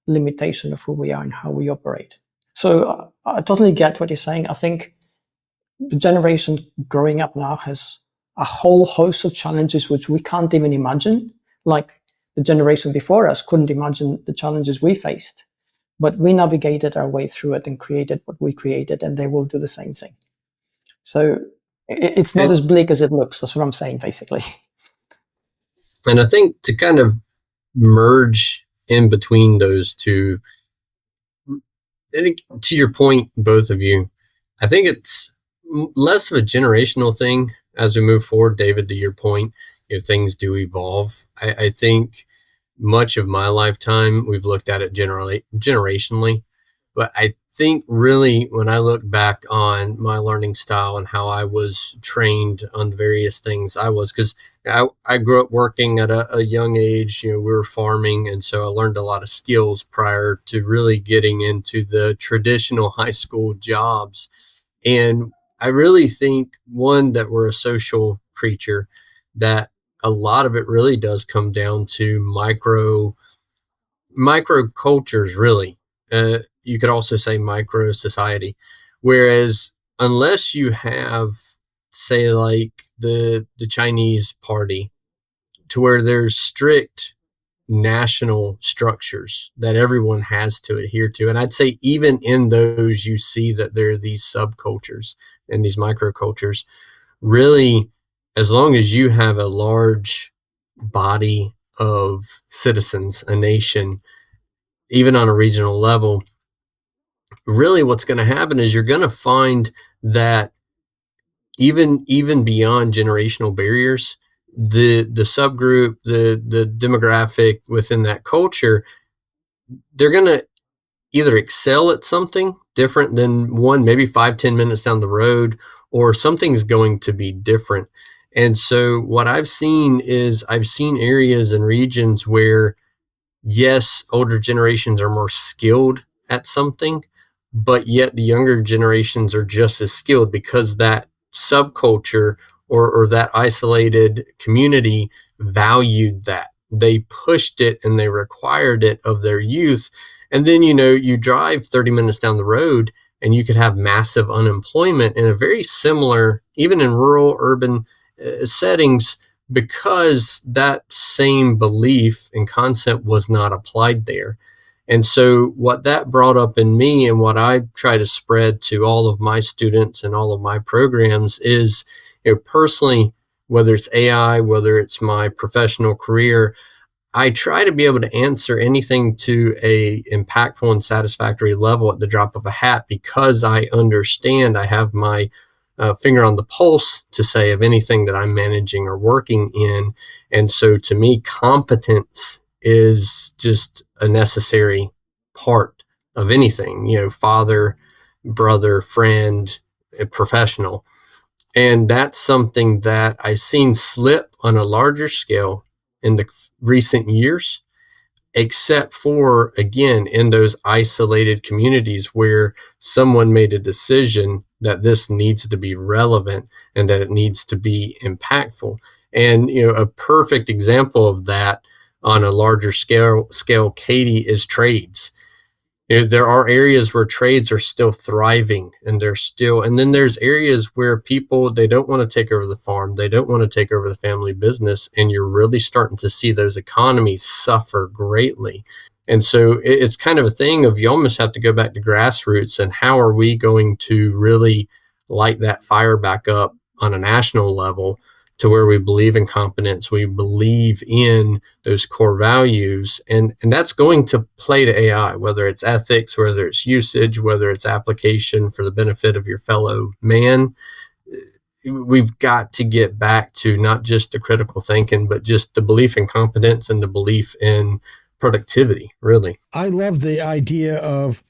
Speaker 3: limitation of who we are and how we operate. So I totally get what you're saying. I think the generation growing up now has a whole host of challenges which we can't even imagine, like the generation before us couldn't imagine the challenges we faced. But we navigated our way through it and created what we created, and they will do the same thing. So it's not as bleak as it looks. That's what I'm saying, basically.
Speaker 5: And I think to kind of merge in between those two, to your point, both of you, I think it's less of a generational thing as we move forward. David, to your point, things do evolve. I think much of my lifetime, we've looked at it generationally, but I think really when I look back on my learning style and how I was trained on the various things because I grew up working at a young age, we were farming. And so I learned a lot of skills prior to really getting into the traditional high school jobs. And I really think, one, that we're a social creature, that a lot of it really does come down to microcultures, really. You could also say micro society. Whereas unless you have, say, like the Chinese party, to where there's strict national structures that everyone has to adhere to. And I'd say even in those, you see that there are these subcultures and these microcultures. Really, as long as you have a large body of citizens, a nation, even on a regional level, really what's going to happen is you're going to find that even beyond generational barriers, the subgroup, the demographic within that culture, they're going to either excel at something different than one, maybe 5-10 minutes down the road, or something's going to be different. And so what I've seen areas and regions where, yes, older generations are more skilled at something, but yet the younger generations are just as skilled because that subculture or that isolated community valued that. They pushed it and they required it of their youth. And then, you drive 30 minutes down the road and you could have massive unemployment in a very similar, even in rural, urban settings, because that same belief and concept was not applied there. And so what that brought up in me, and what I try to spread to all of my students and all of my programs, is, personally, whether it's AI, whether it's my professional career, I try to be able to answer anything to a impactful and satisfactory level at the drop of a hat, because I understand I have my finger on the pulse, to say, of anything that I'm managing or working in. And so to me, competence is just a necessary part of anything, father, brother, friend, professional. And that's something that I've seen slip on a larger scale in the recent years, except for, again, in those isolated communities where someone made a decision that this needs to be relevant and that it needs to be impactful. And, a perfect example of that on a larger scale, Katie, is trades. There are areas where trades are still thriving, and then there's areas where people, they don't want to take over the farm. They don't want to take over the family business. And you're really starting to see those economies suffer greatly. And so it's kind of a thing of, you almost have to go back to grassroots, and how are we going to really light that fire back up on a national level, to where we believe in competence, we believe in those core values. And that's going to play to AI, whether it's ethics, whether it's usage, whether it's application for the benefit of your fellow man. We've got to get back to not just the critical thinking, but just the belief in competence and the belief in productivity, really.
Speaker 1: I love the idea of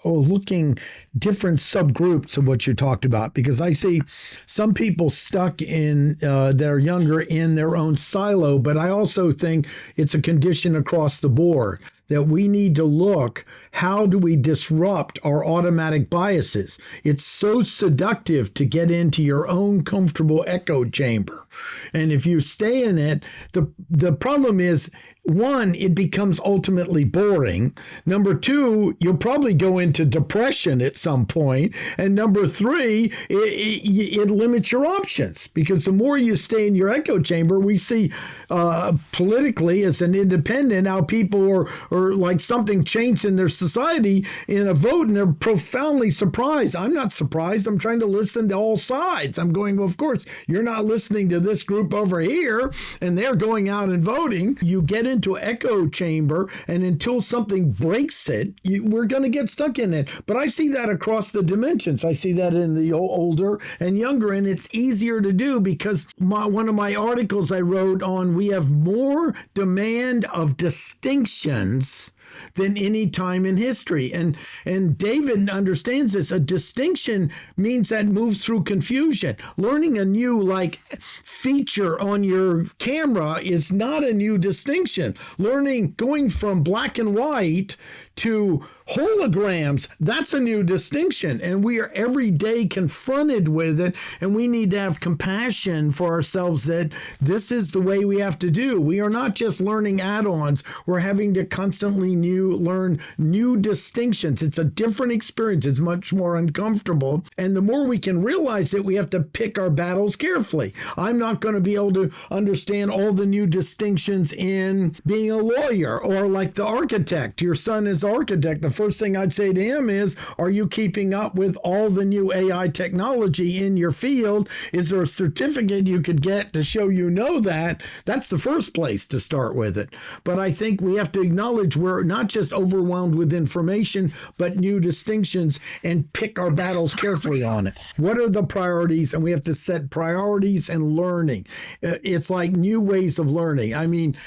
Speaker 1: looking different subgroups of what you talked about, because I see some people stuck in that are younger in their own silo, but I also think it's a condition across the board that we need to look, how do we disrupt our automatic biases? It's so seductive to get into your own comfortable echo chamber. And if you stay in it, the problem is, one, it becomes ultimately boring. Number two, you'll probably go into depression at some point. And number three, it limits your options, because the more you stay in your echo chamber, we see politically as an independent how people are or like something changed in their society in a vote, and they're profoundly surprised. I'm not surprised. I'm trying to listen to all sides. I'm going, well, of course, you're not listening to this group over here, and they're going out and voting. You get into an echo chamber, and until something breaks it, we're going to get stuck in it. But I see that across the dimensions. I see that in the older and younger, and it's easier to do because one of my articles I wrote on, we have more demand of distinctions than any time in history. And David understands this. A distinction means that moves through confusion. Learning a new feature on your camera is not a new distinction. Going from black and white to holograms, that's a new distinction. And we are every day confronted with it. And we need to have compassion for ourselves that this is the way we have to do. We are not just learning add-ons. We're having to constantly learn new distinctions. It's a different experience. It's much more uncomfortable. And the more we can realize it, we have to pick our battles carefully. I'm not going to be able to understand all the new distinctions in being a lawyer or like the architect. Your son is architect. The first thing I'd say to him is, are you keeping up with all the new AI technology in your field? Is there a certificate you could get to show you know that? That's the first place to start with it. But I think we have to acknowledge we're not just overwhelmed with information, but new distinctions, and pick our battles carefully on it. What are the priorities? And we have to set priorities and learning. It's like new ways of learning. I mean,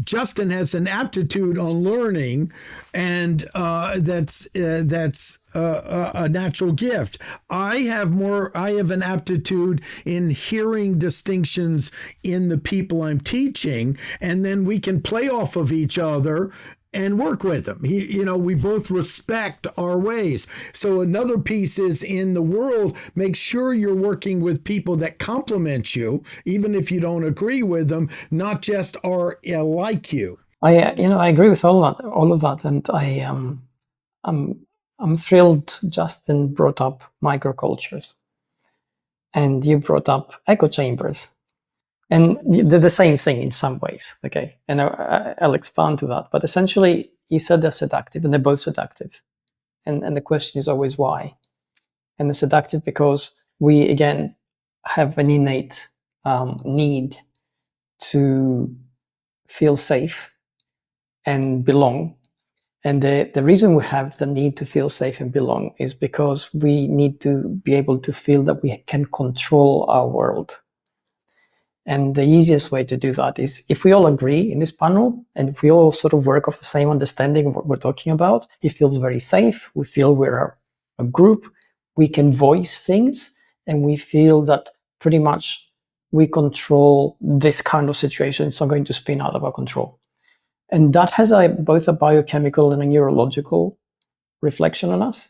Speaker 1: Justin has an aptitude on learning, and that's a natural gift. I have an aptitude in hearing distinctions in the people I'm teaching, and then we can play off of each other and work with them. We both respect our ways. So another piece is, in the world, make sure you're working with people that complement you, even if you don't agree with them, not just are like you.
Speaker 3: I agree with all of that, and I'm thrilled Justin brought up microcultures, and you brought up echo chambers, and they're the same thing in some ways. Okay, and I'll expand to that. But essentially, you said they're seductive, and they're both seductive, and the question is always why. And they're seductive because we again have an innate need to feel safe and belong. And the reason we have the need to feel safe and belong is because we need to be able to feel that we can control our world. And the easiest way to do that is if we all agree in this panel, and if we all sort of work off the same understanding of what we're talking about, it feels very safe. We feel we're a group. We can voice things, and we feel that pretty much we control this kind of situation. It's not going to spin out of our control. And that has both a biochemical and a neurological reflection on us,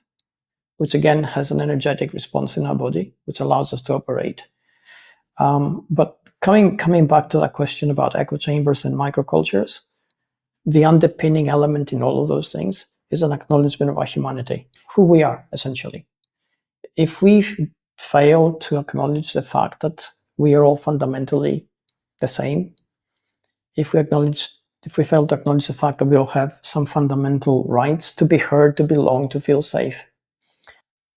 Speaker 3: which again has an energetic response in our body, which allows us to operate. But coming back to that question about echo chambers and microcultures, the underpinning element in all of those things is an acknowledgement of our humanity, who we are, essentially. If we fail to acknowledge the fact that we are all fundamentally the same, if we fail to acknowledge the fact that we all have some fundamental rights to be heard, to belong, to feel safe,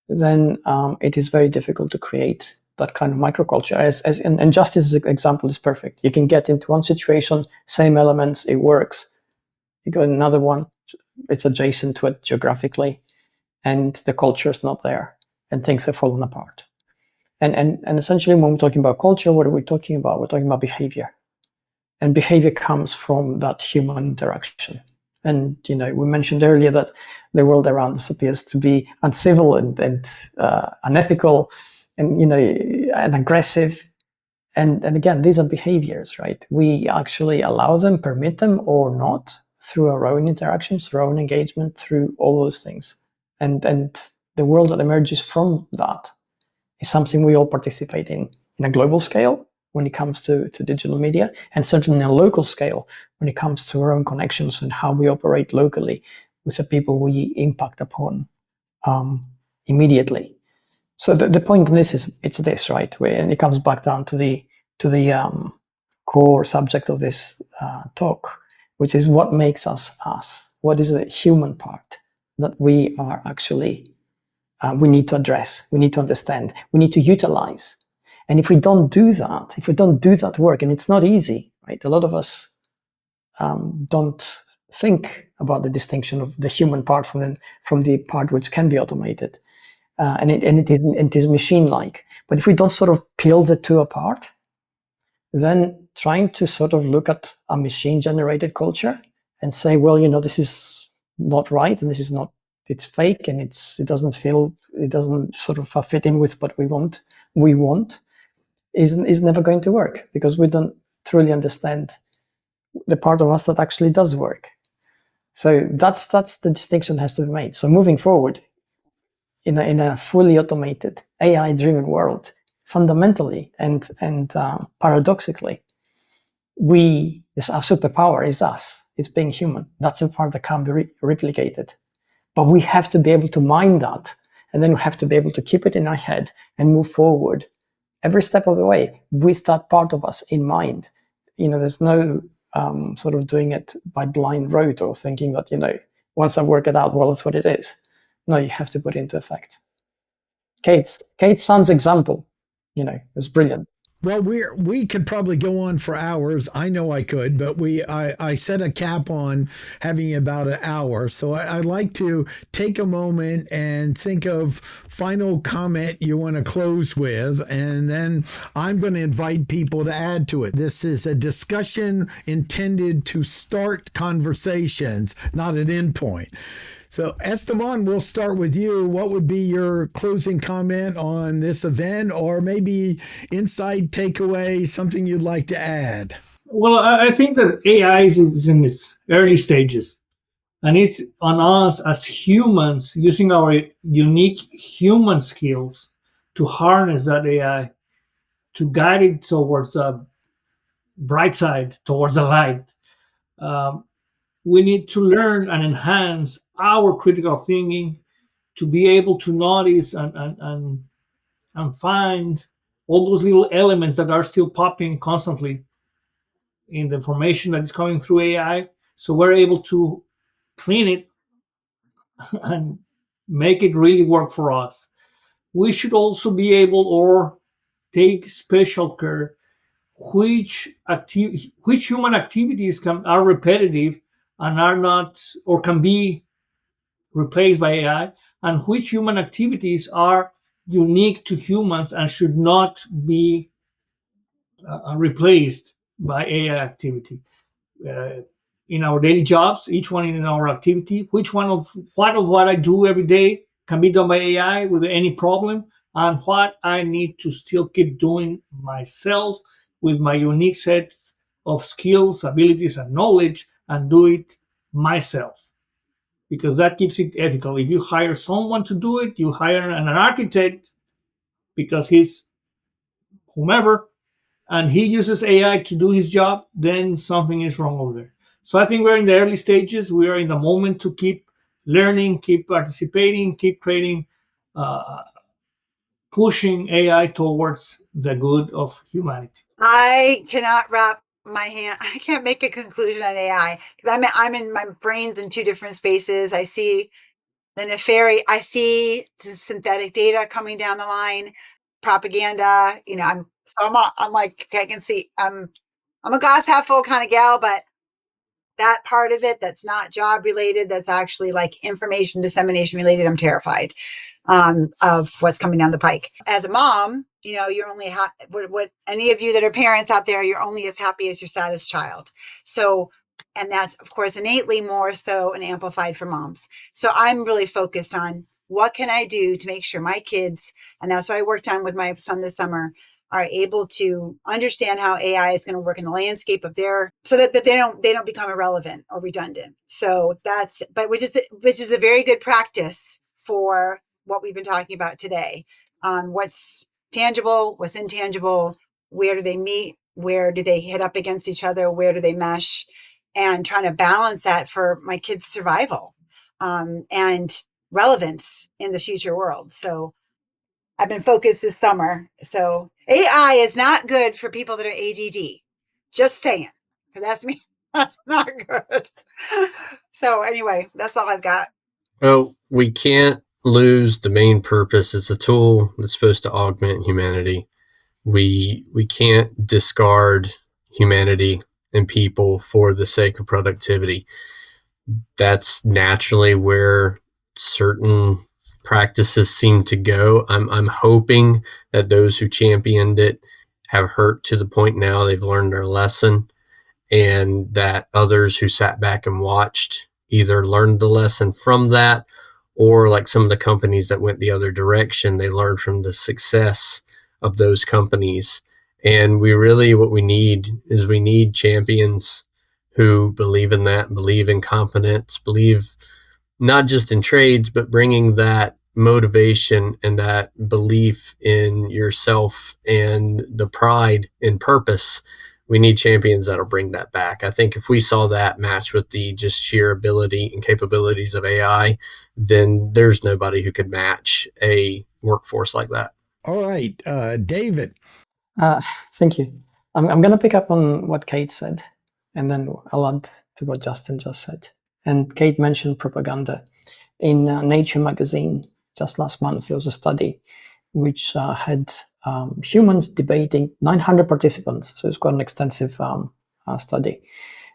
Speaker 3: then it is very difficult to create that kind of microculture. And Justice's example is perfect. You can get into one situation, same elements, it works. You go in another one, it's adjacent to it geographically, and the culture is not there, and things have fallen apart. And essentially, when we're talking about culture, what are we talking about? We're talking about behavior. And behavior comes from that human interaction. And, we mentioned earlier that the world around us appears to be uncivil and unethical and, and aggressive. And again, these are behaviors, right? We actually allow them, permit them or not through our own interactions, through our own engagement, through all those things. And the world that emerges from that is something we all participate in a global scale, when it comes to digital media, and certainly on a local scale when it comes to our own connections and how we operate locally with the people we impact upon immediately. So the point in this is, it's this, right? And it comes back down to the core subject of this talk, which is what makes us us. what is the human part that we are actually, we need to address, we need to understand, we need to utilize. And if we don't do that work, and it's not easy, right? A lot of us don't think about the distinction of the human part from the part which can be automated. And it is machine-like. But if we don't sort of peel the two apart, then trying to sort of look at a machine-generated culture and say, well, this is not right, and this is not, it's fake, and it doesn't sort of fit in with what we want is never going to work, because we don't truly understand the part of us that actually does work. So that's the distinction that has to be made. So moving forward, in a fully automated, AI-driven world, fundamentally and paradoxically, our superpower is us. It's being human. That's the part that can't be replicated. But we have to be able to mind that, and then we have to be able to keep it in our head and move forward every step of the way with that part of us in mind. There's no sort of doing it by blind rote or thinking that, once I work it out, well, that's what it is. No, you have to put it into effect. Kate's son's example, was brilliant.
Speaker 1: Well, we could probably go on for hours. I know I could, but I set a cap on having about an hour. So I'd like to take a moment and think of final comment you want to close with, and then I'm going to invite people to add to it. This is a discussion intended to start conversations, not an end point. So, Esteban, we'll start with you. What would be your closing comment on this event, or maybe insight, takeaway, something you'd like to add?
Speaker 2: Well, I think that AI is in its early stages, and it's on us as humans using our unique human skills to harness that AI, to guide it towards a bright side, towards the light. We need to learn and enhance our critical thinking to be able to notice and find all those little elements that are still popping constantly in the information that is coming through AI. So we're able to clean it and make it really work for us. We should also be able or take special care which human activities are repetitive and are not, or can be replaced by AI, and which human activities are unique to humans and should not be replaced by AI activity. In our daily jobs, each one in our activity, what I do every day can be done by AI with any problem, and what I need to still keep doing myself with my unique sets of skills, abilities, and knowledge, and do it myself. Because that keeps it ethical. If you hire someone to do it, you hire an architect because he's whomever, and he uses AI to do his job, then something is wrong over there. So I think we're in the early stages. We are in the moment to keep learning, keep participating, keep creating, pushing AI towards the good of humanity.
Speaker 4: I cannot wrap my hand. I can't make a conclusion on AI because I'm in my brain's in two different spaces. I see the nefarious. I see the synthetic data coming down the line, propaganda. I'm like, I can see. I'm a glass half full kind of gal, but that part of it that's not job related, that's actually like information dissemination related, I'm terrified of what's coming down the pike. As a mom, you're only what any of you that are parents out there, you're only as happy as your saddest child. So, and that's of course innately more so and amplified for moms. So I'm really focused on what can I do to make sure my kids, and that's what I worked on with my son this summer, are able to understand how AI is going to work in the landscape of so that they don't become irrelevant or redundant. So which is a very good practice for what we've been talking about today on what's tangible, what's intangible, where do they meet, where do they hit up against each other, where do they mesh, and trying to balance that for my kids' survival and relevance in the future world. So I've been focused this summer. So AI is not good for people that are ADD. Just saying, because that's me. That's not good. So anyway, that's all I've got.
Speaker 5: Oh, we can't lose the main purpose. It's a tool that's supposed to augment humanity. We can't discard humanity and people for the sake of productivity. That's naturally where certain practices seem to go. I'm hoping that those who championed it have hurt to the point now they've learned their lesson, and that others who sat back and watched either learned the lesson from that, or like some of the companies that went the other direction, they learned from the success of those companies. And what we need champions who believe in that, believe in competence, believe not just in trades, but bringing that motivation and that belief in yourself and the pride in purpose. We need champions that'll bring that back. I think if we saw that matched with the just sheer ability and capabilities of AI, then there's nobody who could match a workforce like that.
Speaker 1: All right, David.
Speaker 3: Thank you. I'm going to pick up on what Kate said, and then I'll add to what Justin just said. And Kate mentioned propaganda. In Nature magazine, just last month, there was a study which had humans debating 900 participants. So it's quite an extensive study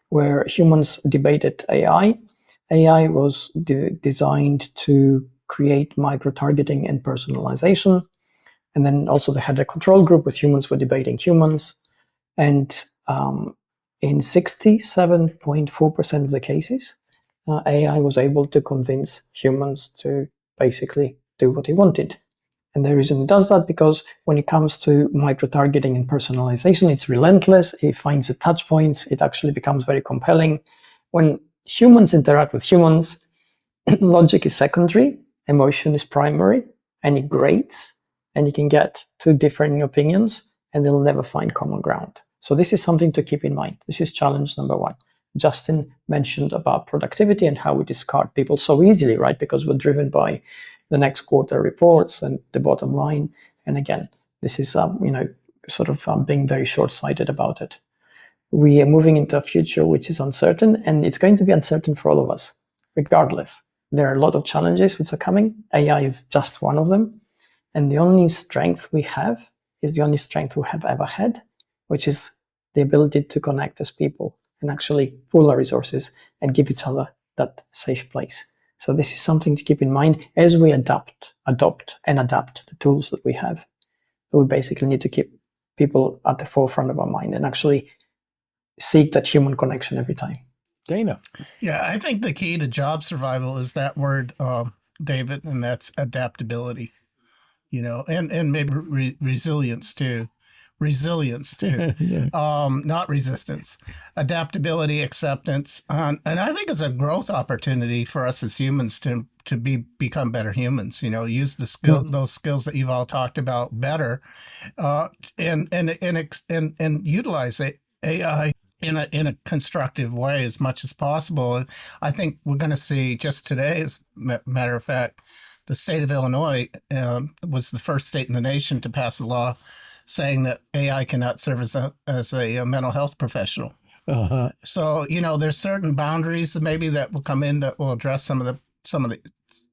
Speaker 3: where humans debated AI. AI was designed to create micro-targeting and personalization. And then also they had a control group with humans were debating humans. And in 67.4% of the cases, AI was able to convince humans to basically do what he wanted. And the reason it does that, because when it comes to micro-targeting and personalization, it's relentless. It finds the touch points. It actually becomes very compelling. When humans interact with humans, logic is secondary, emotion is primary, and it grades, and you can get two differing opinions, and they'll never find common ground. So this is something to keep in mind. This is challenge number one. Justin mentioned about productivity and how we discard people so easily, right? Because we're driven by the next quarter reports and the bottom line. And again, this is being very short-sighted about it. We are moving into a future which is uncertain, and it's going to be uncertain for all of us, regardless. There are a lot of challenges which are coming. AI is just one of them. And the only strength we have is the only strength we have ever had, which is the ability to connect as people and actually pool our resources and give each other that safe place. So this is something to keep in mind as we adopt and adapt the tools that we have. We basically need to keep people at the forefront of our mind and actually seek that human connection every time.
Speaker 1: Dana.
Speaker 6: Yeah, I think the key to job survival is that word, David, and that's adaptability, and maybe resilience too. Yeah. Not resistance, adaptability, acceptance. And I think it's a growth opportunity for us as humans to become better humans, use the those skills that you've all talked about better, and utilize AI in a constructive way as much as possible. And I think we're going to see just today, as a matter of fact, the state of Illinois was the first state in the nation to pass a law saying that AI cannot serve as a mental health professional. Uh-huh. So, there's certain boundaries maybe that will come in that will address some of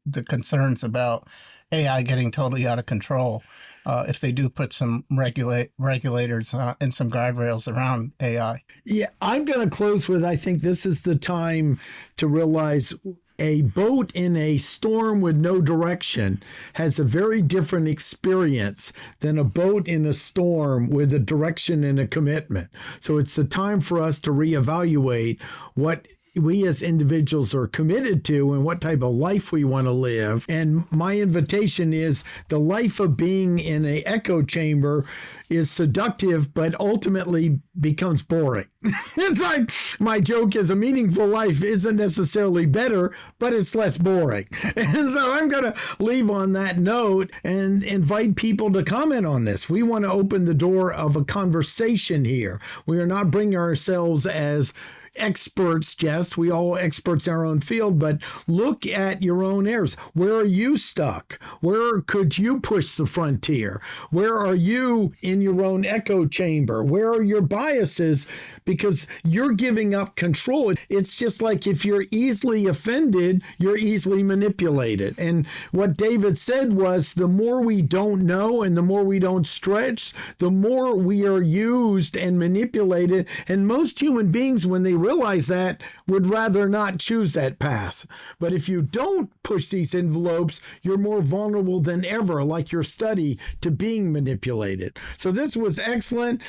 Speaker 6: the concerns about AI getting totally out of control if they do put some regulators and some guardrails around AI.
Speaker 1: Yeah, I'm going to close with, I think this is the time to realize a boat in a storm with no direction has a very different experience than a boat in a storm with a direction and a commitment. So it's the time for us to reevaluate what we as individuals are committed to and what type of life we want to live. And my invitation is the life of being in an echo chamber is seductive, but ultimately becomes boring. It's like my joke is a meaningful life isn't necessarily better, but it's less boring. And so I'm going to leave on that note and invite people to comment on this. We want to open the door of a conversation here. We are not bringing ourselves as experts, Jess. We all experts in our own field, but look at your own areas. Where are you stuck? Where could you push the frontier? Where are you in your own echo chamber? Where are your biases? Because you're giving up control. It's just like if you're easily offended, you're easily manipulated. And what David said was the more we don't know and the more we don't stretch, the more we are used and manipulated. And most human beings, when they realize that, would rather not choose that path. But if you don't push these envelopes, you're more vulnerable than ever, like your study, to being manipulated. So this was excellent.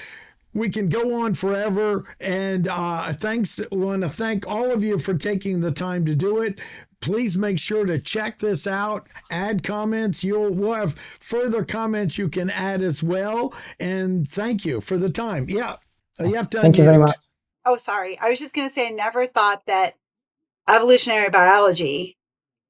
Speaker 1: We can go on forever. And I want to thank all of you for taking the time to do it. Please make sure to check this out. Add comments. We'll have further comments you can add as well. And thank you for the time. Yeah. You have to
Speaker 3: Thank you very much.
Speaker 4: Oh, sorry. I was just going to say, I never thought that evolutionary biology,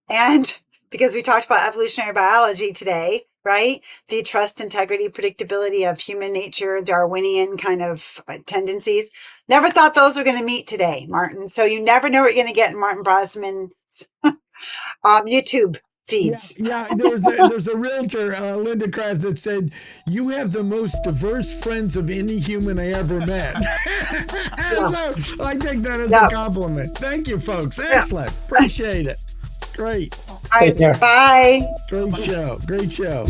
Speaker 4: and because we talked about evolutionary biology today, right? The trust, integrity, predictability of human nature, Darwinian kind of tendencies. Never thought those were going to meet today, Martin. So you never know what you're going to get in Martin Brosman's YouTube feeds.
Speaker 1: Yeah, there's a realtor, Linda Kraft, that said, "You have the most diverse friends of any human I ever met." So I take that as a compliment. Thank you, folks. Excellent. Appreciate it. Great.
Speaker 4: All right. Bye.
Speaker 1: Great show. Great show.